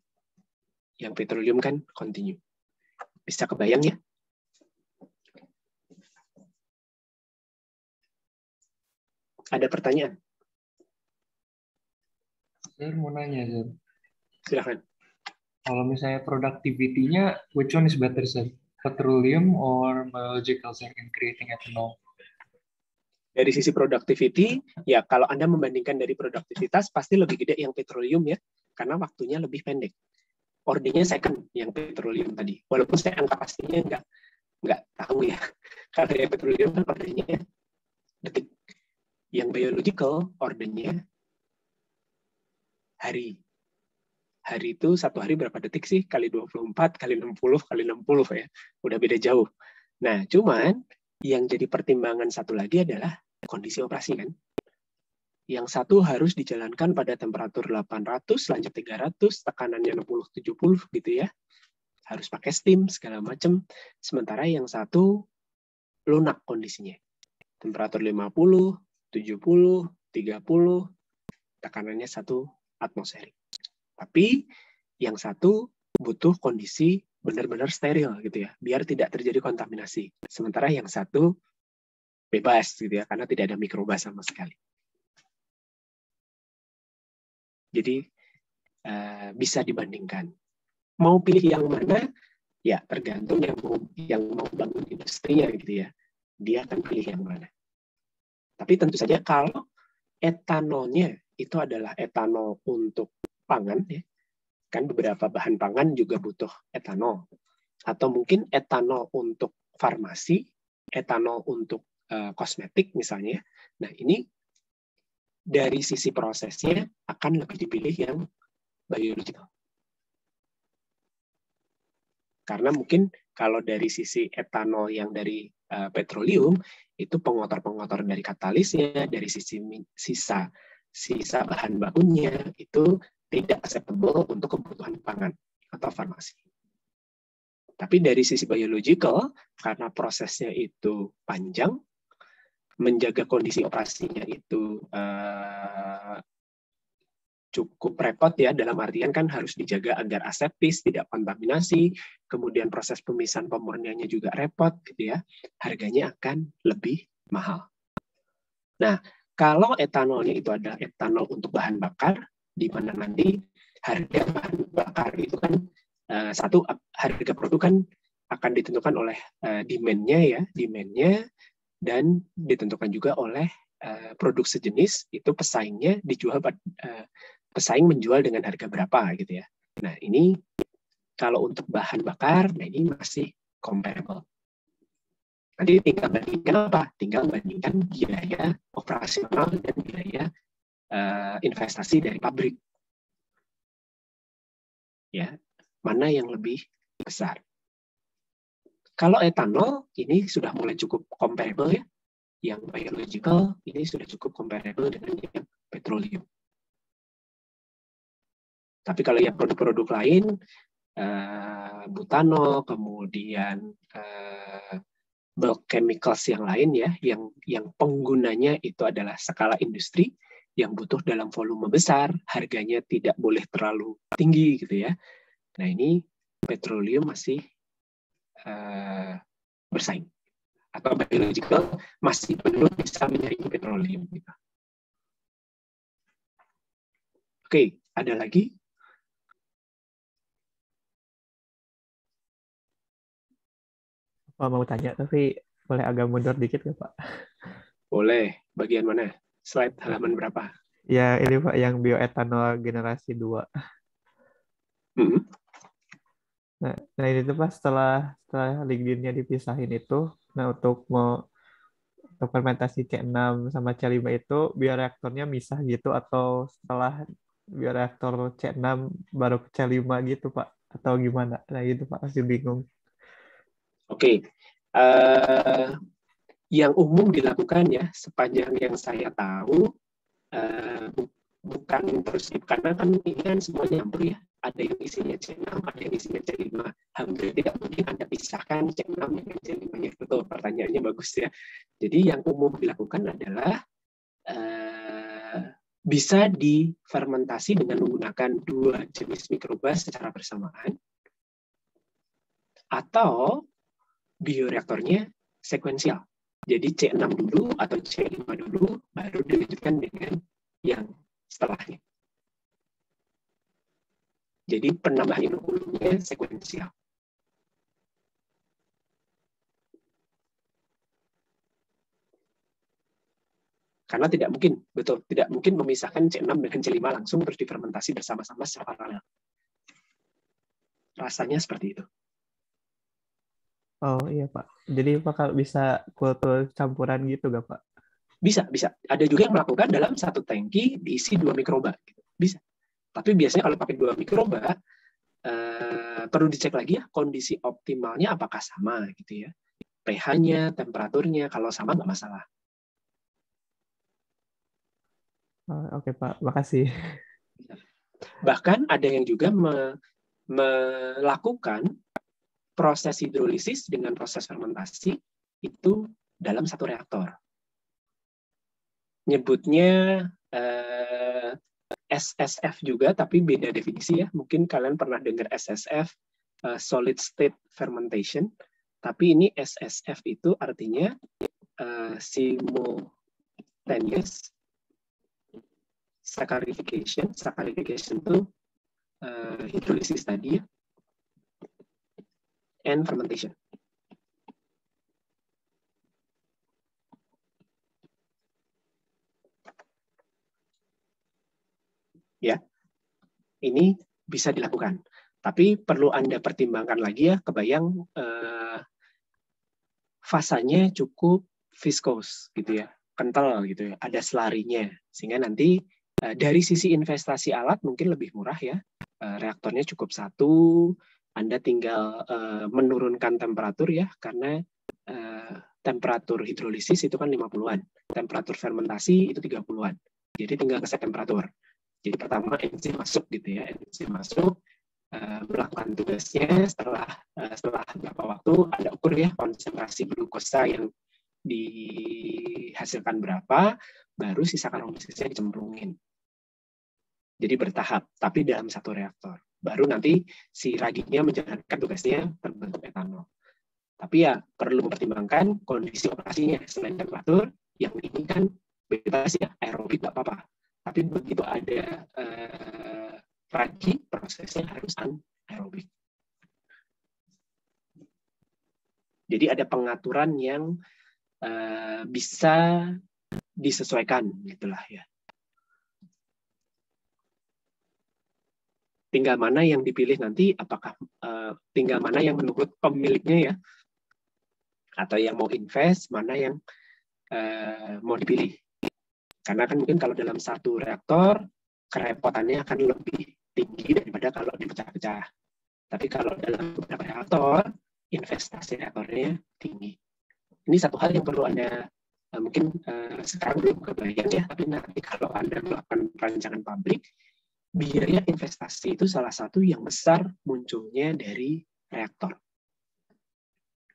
yang petroleum kan continue. Bisa kebayang ya? Ada pertanyaan? Saya mau nanya, Sir. Silakan. Kalau misalnya productivity-nya, which one is better, Sir? Petroleum or biological, Sir, in creating ethanol? Dari sisi productivity, ya kalau Anda membandingkan dari produktivitas, pasti lebih gede yang petroleum ya, karena waktunya lebih pendek. Ordernya second yang petroleum tadi. Walaupun saya angka pastinya nggak tahu ya. Karena yang petroleum kan ordernya detik. Yang biological ordernya hari. Hari itu satu hari berapa detik sih? Kali 24, kali 60, kali 60 ya. Udah beda jauh. Nah, cuman yang jadi pertimbangan satu lagi adalah kondisi operasi kan. Yang satu harus dijalankan pada temperatur 800, lanjut 300, tekanannya 60-70 gitu ya. Harus pakai steam segala macam. Sementara yang satu lunak kondisinya. Temperatur 50, 70, 30, tekanannya 1 atmosferik. Tapi yang satu butuh kondisi benar-benar steril gitu ya, biar tidak terjadi kontaminasi. Sementara yang satu bebas gitu ya, karena tidak ada mikroba sama sekali. Jadi bisa dibandingkan. Mau pilih yang mana? Ya tergantung yang mau bangun industrinya gitu ya. Dia akan pilih yang mana. Tapi tentu saja kalau etanolnya itu adalah etanol untuk pangan ya. Kan beberapa bahan pangan juga butuh etanol. Atau mungkin etanol untuk farmasi, etanol untuk kosmetik misalnya. Nah, ini dari sisi prosesnya akan lebih dipilih yang biological. Karena mungkin kalau dari sisi etanol yang dari petroleum, itu pengotor-pengotor dari katalisnya, dari sisi sisa bahan bakunya, itu tidak acceptable untuk kebutuhan pangan atau farmasi. Tapi dari sisi biological, karena prosesnya itu panjang, menjaga kondisi operasinya itu cukup repot ya, dalam artian kan harus dijaga agar aseptis, tidak kontaminasi, kemudian proses pemisahan pemurniannya juga repot, gitu ya, harganya akan lebih mahal. Nah, kalau etanolnya itu ada etanol untuk bahan bakar, di mana nanti harga bahan bakar itu kan satu harga produk kan akan ditentukan oleh demand-nya dan ditentukan juga oleh produk sejenis itu pesaingnya dijual pesaing menjual dengan harga berapa gitu ya. Nah, ini kalau untuk bahan bakar, nah ini masih comparable. Nanti tinggal bandingkan apa? Tinggal bandingkan biaya operasional dan biaya investasi dari pabrik. Ya, mana yang lebih besar? Kalau etanol ini sudah mulai cukup comparable ya. Yang biological ini sudah cukup comparable dengan yang petroleum. Tapi kalau yang produk-produk lain, butanol, kemudian bulk chemicals yang lain ya, yang penggunanya itu adalah skala industri, yang butuh dalam volume besar, harganya tidak boleh terlalu tinggi gitu ya. Nah ini petroleum masih bersaing. Atau biological masih belum bisa menyaingi petroleum. Gitu. Oke, ada lagi? Pak mau tanya, tapi boleh agak mundur dikit nggak Pak? Boleh. Bagian mana? Slide halaman berapa? Ya, ini Pak, yang bioetanol generasi 2. Nah ini tuh Pak, setelah LinkedIn-nya dipisahin itu, nah untuk mau untuk fermentasi C6 sama C5 itu bioreaktornya misah gitu atau setelah bioreaktor C6 baru ke C5 gitu Pak? Atau gimana? Nah gitu Pak, masih bingung. Oke. Yang umum dilakukan ya, sepanjang yang saya tahu, bukan terus, karena kan ini kan semuanya nyampur ya. Ada yang isinya C6, ada yang isinya C5. Hampir tidak mungkin Anda pisahkan C6 dengan C5-nya. Betul, pertanyaannya bagus ya. Jadi yang umum dilakukan adalah bisa difermentasi dengan menggunakan dua jenis mikroba secara bersamaan, atau bioreaktornya sekuensial. Jadi C6 dulu atau C5 dulu, baru dilanjutkan dengan yang setelahnya. Jadi penambahan inokulumnya sekuensial. Karena tidak mungkin, betul, tidak mungkin memisahkan C6 dengan C5 langsung terus difermentasi bersama-sama secara paralel. Rasanya seperti itu. Oh iya Pak. Jadi Pak kalau bisa kultur campuran gitu nggak Pak? Bisa, bisa. Ada juga yang melakukan dalam satu tangki diisi 2 mikroba. Bisa. Tapi biasanya kalau pakai 2 mikroba, perlu dicek lagi ya kondisi optimalnya apakah sama gitu ya. pH-nya, temperaturnya, kalau sama nggak masalah. Oke Pak, makasih. Bahkan ada yang juga melakukan proses hidrolisis dengan proses fermentasi itu dalam satu reaktor. Nyebutnya SSF juga, tapi beda definisi ya. Mungkin kalian pernah dengar SSF, solid state fermentation. Tapi ini SSF itu artinya simultaneous saccharification. Saccharification itu hidrolisis tadi ya. And fermentation. Ya, ini bisa dilakukan. Tapi perlu Anda pertimbangkan lagi ya, kebayang fasanya cukup viskos gitu ya, kental gitu ya, ada selarinya. Sehingga nanti dari sisi investasi alat mungkin lebih murah ya, reaktornya cukup satu, Anda tinggal menurunkan temperatur ya, karena temperatur hidrolisis itu kan 50-an, temperatur fermentasi itu 30-an. Jadi tinggal keset temperatur. Jadi pertama enzim masuk gitu ya, enzim masuk melakukan tugasnya, setelah beberapa waktu ada ukur ya konsentrasi glukosa yang dihasilkan berapa, baru sisa karboksisnya dicemplungin. Jadi bertahap, tapi dalam satu reaktor. Baru nanti si raginya menjalankan tugasnya terbentuk etanol. Tapi ya perlu mempertimbangkan kondisi operasinya. Selain temperatur, yang ini kan bebas ya, aerobik nggak apa-apa. Tapi begitu ada ragi, prosesnya harus anaerobik. Jadi ada pengaturan yang bisa disesuaikan, gitulah ya. Tinggal mana yang dipilih nanti, apakah tinggal mana yang menurut pemiliknya ya, atau yang mau invest, mana yang mau dipilih. Karena kan mungkin kalau dalam satu reaktor, kerepotannya akan lebih tinggi daripada kalau dipecah-pecah. Tapi kalau dalam beberapa reaktor, investasi reaktornya tinggi. Ini satu hal yang perlu Anda, mungkin sekarang belum kebayang ya, tapi nanti kalau Anda melakukan perancangan pabrik, biaya investasi itu salah satu yang besar munculnya dari reaktor.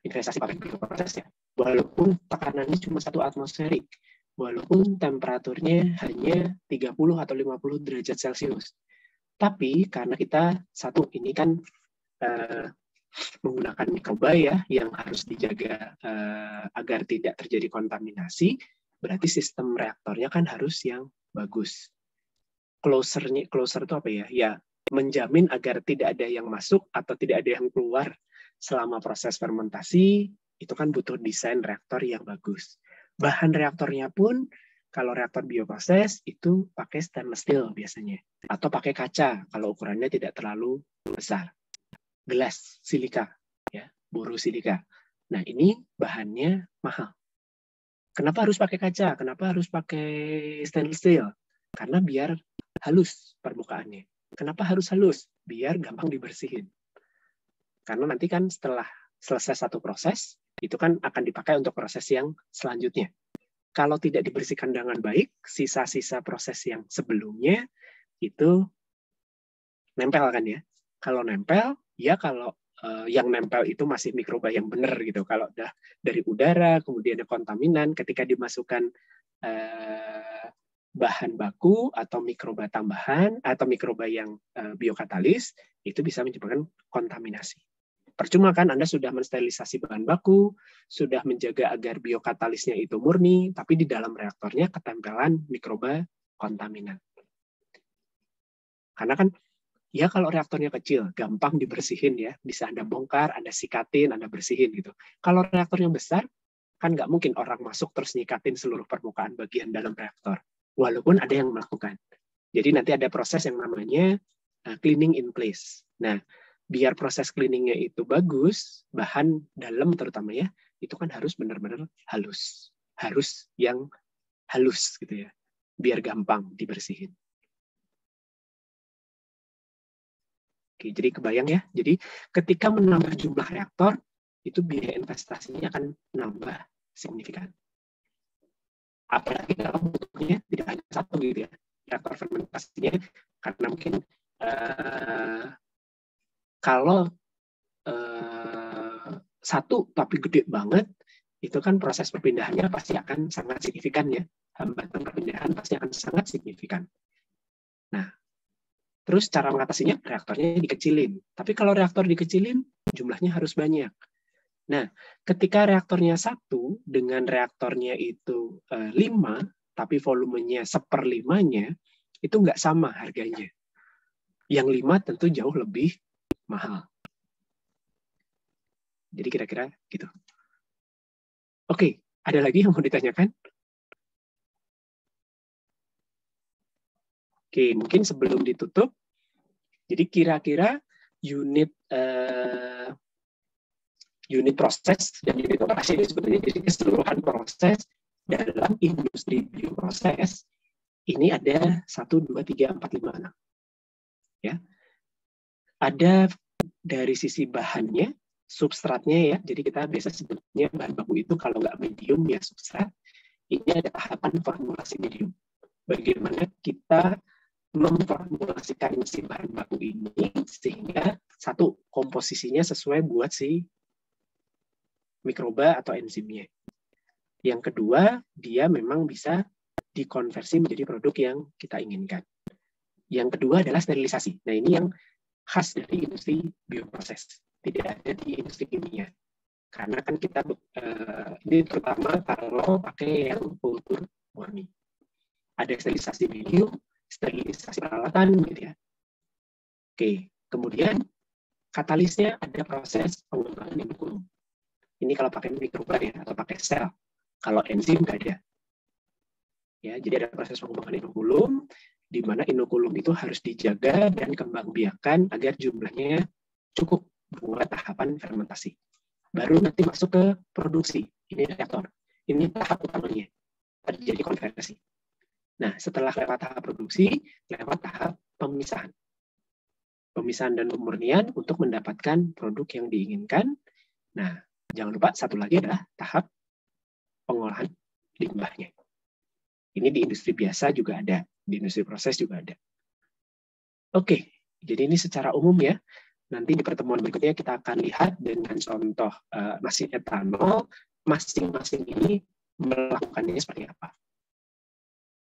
Investasi pabrik bioproses ya. Walaupun tekanannya cuma 1 atmosferik, walaupun temperaturnya hanya 30 atau 50 derajat Celcius. Tapi karena kita, satu, ini kan menggunakan mikroba ya, yang harus dijaga agar tidak terjadi kontaminasi, berarti sistem reaktornya kan harus yang bagus. Closer itu apa ya? Ya, menjamin agar tidak ada yang masuk atau tidak ada yang keluar selama proses fermentasi, itu kan butuh desain reaktor yang bagus. Bahan reaktornya pun, kalau reaktor bioproses, itu pakai stainless steel biasanya. Atau pakai kaca, kalau ukurannya tidak terlalu besar. Gelas, silika, ya, boru silika. Nah, ini bahannya mahal. Kenapa harus pakai kaca? Kenapa harus pakai stainless steel? Karena biar halus permukaannya. Kenapa harus halus? Biar gampang dibersihin. Karena nanti kan setelah selesai satu proses, itu kan akan dipakai untuk proses yang selanjutnya. Kalau tidak dibersihkan dengan baik, sisa-sisa proses yang sebelumnya itu nempel kan ya. Kalau nempel, ya kalau yang nempel itu masih mikroba yang benar gitu. Kalau udah dari udara, kemudian ada kontaminan, ketika dimasukkan bahan baku atau mikroba tambahan atau mikroba yang biokatalis, itu bisa menyebabkan kontaminasi. Percuma kan Anda sudah mensterilisasi bahan baku, sudah menjaga agar biokatalisnya itu murni, tapi di dalam reaktornya ketempelan mikroba kontaminan. Karena kan ya kalau reaktornya kecil, gampang dibersihin ya. Bisa Anda bongkar, Anda sikatin, Anda bersihin gitu. Kalau reaktornya besar, kan nggak mungkin orang masuk terus nyikatin seluruh permukaan bagian dalam reaktor. Walaupun ada yang melakukan. Jadi nanti ada proses yang namanya cleaning in place. Nah, biar proses cleaningnya itu bagus, bahan dalam terutama ya, itu kan harus benar-benar halus. Harus yang halus gitu ya. Biar gampang dibersihin. Oke, jadi kebayang ya. Jadi ketika menambah jumlah reaktor, itu biaya investasinya akan nambah signifikan. Apalagi kalau bentuknya tidak hanya satu gitu ya. Reaktor fermentasinya, karena mungkin kalau satu tapi gede banget, itu kan proses perpindahannya pasti akan sangat signifikan ya. Hambatan perpindahan pasti akan sangat signifikan. Nah, terus cara mengatasinya, reaktornya dikecilin. Tapi kalau reaktor dikecilin, jumlahnya harus banyak. Nah, ketika reaktornya 1 dengan reaktornya itu 5, tapi volumenya 1/5-nya, itu nggak sama harganya. Yang 5 tentu jauh lebih mahal. Jadi kira-kira gitu. Oke, ada lagi yang mau ditanyakan? Oke, mungkin sebelum ditutup, jadi kira-kira unit proses dan unit operasi ini sebetulnya jadi keseluruhan proses dalam industri bioproses ini ada 1, 2, 3, 4, 5, 6. Ya. Ada dari sisi bahannya, substratnya ya, jadi kita biasa sebutnya bahan baku itu kalau nggak medium ya substrat. Ini ada tahapan formulasi medium. Bagaimana kita memformulasikan si bahan baku ini sehingga satu komposisinya sesuai buat si mikroba atau enzimnya. Yang kedua, dia memang bisa dikonversi menjadi produk yang kita inginkan. Yang kedua adalah sterilisasi. Nah, ini yang khas dari industri bioproses. Tidak ada di industri kimia. Karena kan kita ini terutama kalau pakai yang kultur murni. Ada sterilisasi medium, sterilisasi peralatan gitu ya. Oke, kemudian katalisnya ada proses pengembangan inokulum. Ini kalau pakai mikroba ya atau pakai sel. Kalau enzim nggak ada. Ya, jadi ada proses pengembangan inokulum di mana inokulum itu harus dijaga dan kembangbiakan agar jumlahnya cukup buat tahapan fermentasi. Baru nanti masuk ke produksi. Ini reaktor. Ini tahap utamanya. Terjadi konversi. Nah, setelah lewat tahap produksi, lewat tahap pemisahan. Pemisahan dan pemurnian untuk mendapatkan produk yang diinginkan. Nah, jangan lupa satu lagi adalah tahap pengolahan limbahnya. Ini di industri biasa juga ada, di industri proses juga ada. Oke, jadi ini secara umum ya. Nanti di pertemuan berikutnya kita akan lihat dengan contoh mesin etanol, masing-masing ini melakukannya seperti apa.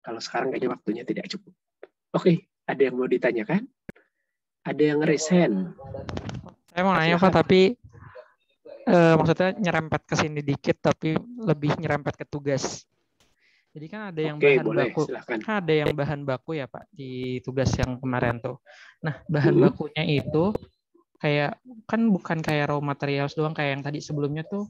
Kalau sekarang kayaknya waktunya tidak cukup. Oke, ada yang mau ditanyakan? Ada yang resen? Saya mau nanya Pak, tapi maksudnya nyerempet ke sini dikit, tapi lebih nyerempet ke tugas. Jadi kan ada yang bahan baku, kan ada yang bahan baku ya Pak di tugas yang kemarin tuh. Nah, bahan bakunya itu kayak kan bukan kayak raw materials doang kayak yang tadi sebelumnya tuh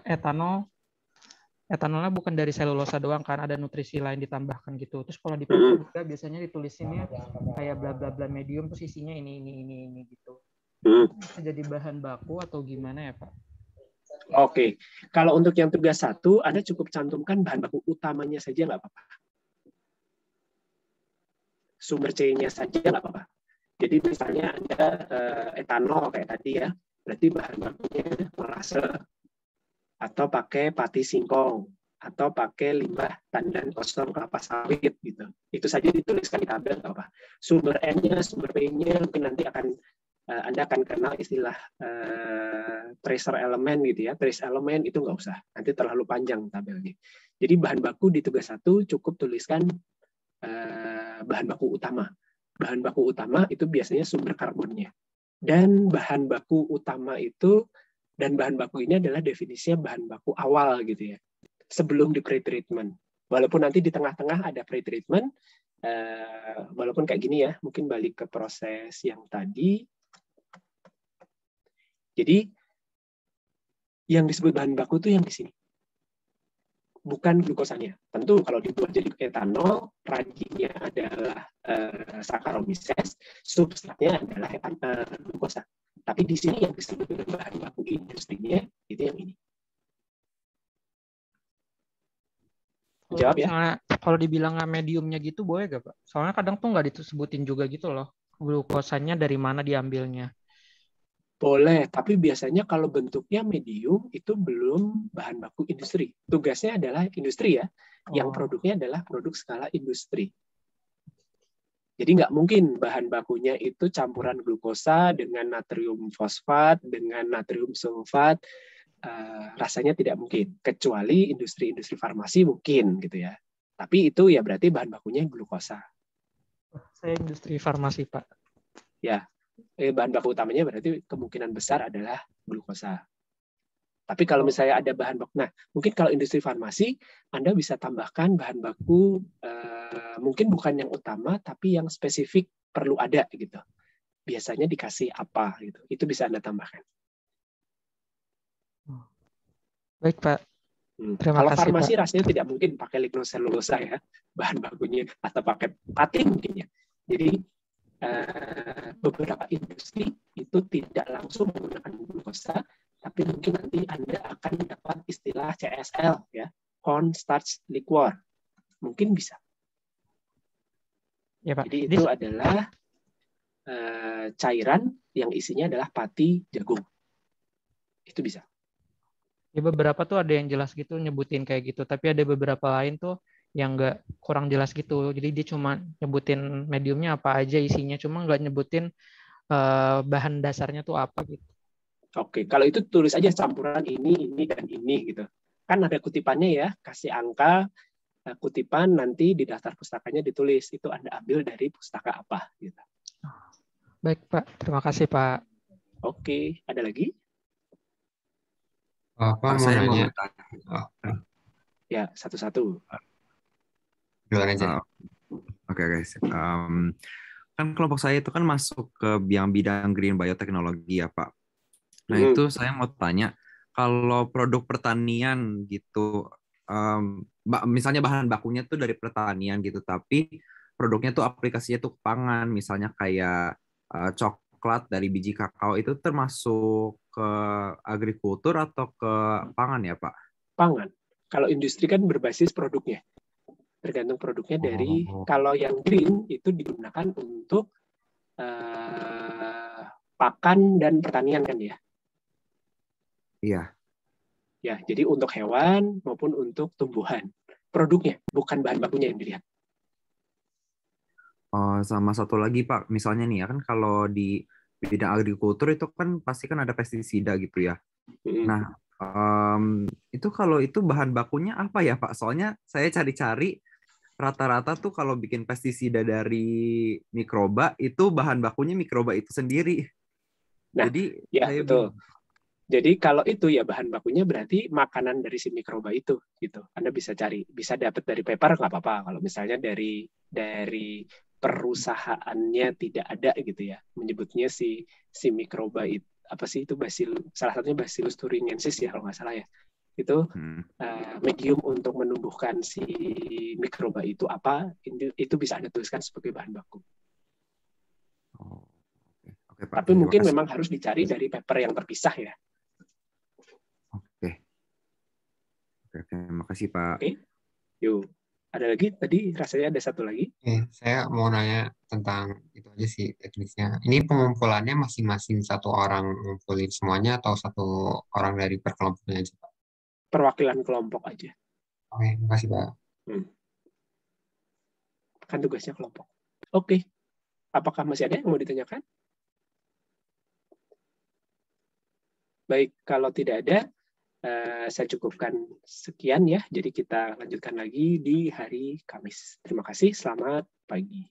etanolnya bukan dari selulosa doang kan, ada nutrisi lain ditambahkan gitu. Terus kalau di pupuk juga biasanya ditulisinnya kayak bla bla bla medium terus isinya ini gitu. Bisa jadi bahan baku atau gimana ya Pak? Oke, kalau untuk yang tugas 1, Anda cukup cantumkan bahan baku utamanya saja nggak apa-apa. Sumber C-nya saja nggak apa-apa. Jadi misalnya ada etanol kayak tadi ya, berarti bahan bakunya molase, atau pakai pati singkong, atau pakai limbah tandan kosong kelapa sawit gitu. Itu saja dituliskan di tabel nggak apa. Sumber N-nya, sumber P-nya mungkin nanti Anda akan kenal istilah tracer element gitu ya. Trace element itu nggak usah, nanti terlalu panjang tabelnya. Jadi bahan baku di tugas 1 cukup tuliskan bahan baku utama. Bahan baku utama itu biasanya sumber karbonnya. Dan bahan baku utama itu, dan bahan baku ini adalah definisinya bahan baku awal gitu ya, sebelum di pretreatment. Walaupun nanti di tengah-tengah ada pretreatment, walaupun kayak gini ya, mungkin balik ke proses yang tadi. Jadi yang disebut bahan baku itu yang di sini, bukan glukosanya. Tentu kalau dibuat jadi etanol, rajinnya adalah Saccharomyces, substratnya adalah glukosa. Tapi di sini yang disebut dengan bahan baku industrinya itu yang ini. Jawab ya. Kalau dibilang mediumnya gitu boleh gak Pak? Soalnya kadang tuh nggak disebutin juga gitu loh, glukosanya dari mana diambilnya. Boleh, tapi biasanya kalau bentuknya medium itu belum bahan baku industri. Tugasnya adalah industri ya, yang produknya adalah produk skala industri. Jadi nggak mungkin bahan bakunya itu campuran glukosa dengan natrium fosfat, dengan natrium sulfat, rasanya tidak mungkin. Kecuali industri-industri farmasi mungkin gitu ya. Tapi itu ya berarti bahan bakunya glukosa. Saya industri farmasi Pak. Ya. Bahan baku utamanya berarti kemungkinan besar adalah glukosa. Tapi kalau misalnya ada bahan baku, nah mungkin kalau industri farmasi, Anda bisa tambahkan bahan baku mungkin bukan yang utama, tapi yang spesifik perlu ada gitu. Biasanya dikasih apa gitu, itu bisa Anda tambahkan. Baik Pak. Terima Kalau kasih, farmasi Pak. rasanya tidak mungkin pakai lignoselulosa ya, bahan bakunya, atau pakai pati mungkin ya. Jadi beberapa industri itu tidak langsung menggunakan glukosa, tapi mungkin nanti Anda akan dapat istilah CSL ya, corn starch liquor, mungkin bisa. Ya, Pak. Jadi itu adalah cairan yang isinya adalah pati jagung, itu bisa. Ya beberapa tuh ada yang jelas gitu nyebutin kayak gitu, tapi ada beberapa lain tuh yang nggak, kurang jelas gitu. Jadi dia cuma nyebutin mediumnya apa aja isinya, cuma nggak nyebutin bahan dasarnya tuh apa gitu. Oke, kalau itu tulis aja campuran ini, dan ini gitu. Kan ada kutipannya ya, kasih angka kutipan, nanti di daftar pustakanya ditulis itu Anda ambil dari pustaka apa gitu. Baik Pak, terima kasih Pak. Oke, ada lagi? Pak mau nanya. Ya, satu-satu. Duluan aja. Oke, guys. Kan kelompok saya itu kan masuk ke yang bidang green bioteknologi ya Pak. Nah itu saya mau tanya, kalau produk pertanian gitu, misalnya bahan bakunya tuh dari pertanian gitu, tapi produknya tuh aplikasinya tuh pangan, misalnya kayak coklat dari biji kakao, itu termasuk ke agrikultur atau ke pangan ya Pak? Pangan. Kalau industri kan berbasis produknya. Tergantung produknya dari, kalau yang green itu digunakan untuk pakan dan pertanian kan ya? Iya. Ya, jadi untuk hewan maupun untuk tumbuhan. Produknya, bukan bahan bakunya yang dilihat. Sama satu lagi Pak, misalnya nih ya kan kalau di bidang agrikultur itu kan pasti kan ada pestisida gitu ya. Nah, itu kalau itu bahan bakunya apa ya Pak? Soalnya saya cari-cari rata-rata tuh kalau bikin pestisida dari mikroba itu bahan bakunya mikroba itu sendiri. Nah, jadi ya saya betul. Jadi kalau itu ya bahan bakunya berarti makanan dari si mikroba itu gitu. Anda bisa cari, bisa dapat dari paper nggak apa-apa. Kalau misalnya dari perusahaannya tidak ada gitu ya, menyebutnya si mikroba itu apa sih itu salah satunya Bacillus thuringiensis ya kalau nggak salah ya. Itu medium untuk menumbuhkan si mikroba itu apa, itu bisa Anda tuliskan sebagai bahan baku. Oke, Pak, tapi mungkin memang harus dicari dari paper yang terpisah ya. Oke, Oke, makasih Pak. Oke, yuk. Ada lagi? Tadi rasanya ada satu lagi. Saya mau nanya tentang itu aja sih teknisnya. Ini pengumpulannya masing-masing satu orang ngumpulin semuanya atau satu orang dari per kelompoknya aja, Pak? Perwakilan kelompok aja. Oke, makasih Pak. Kan tugasnya kelompok. Oke. Apakah masih ada yang mau ditanyakan? Baik, kalau tidak ada, saya cukupkan sekian ya. Jadi kita lanjutkan lagi di hari Kamis. Terima kasih, selamat pagi.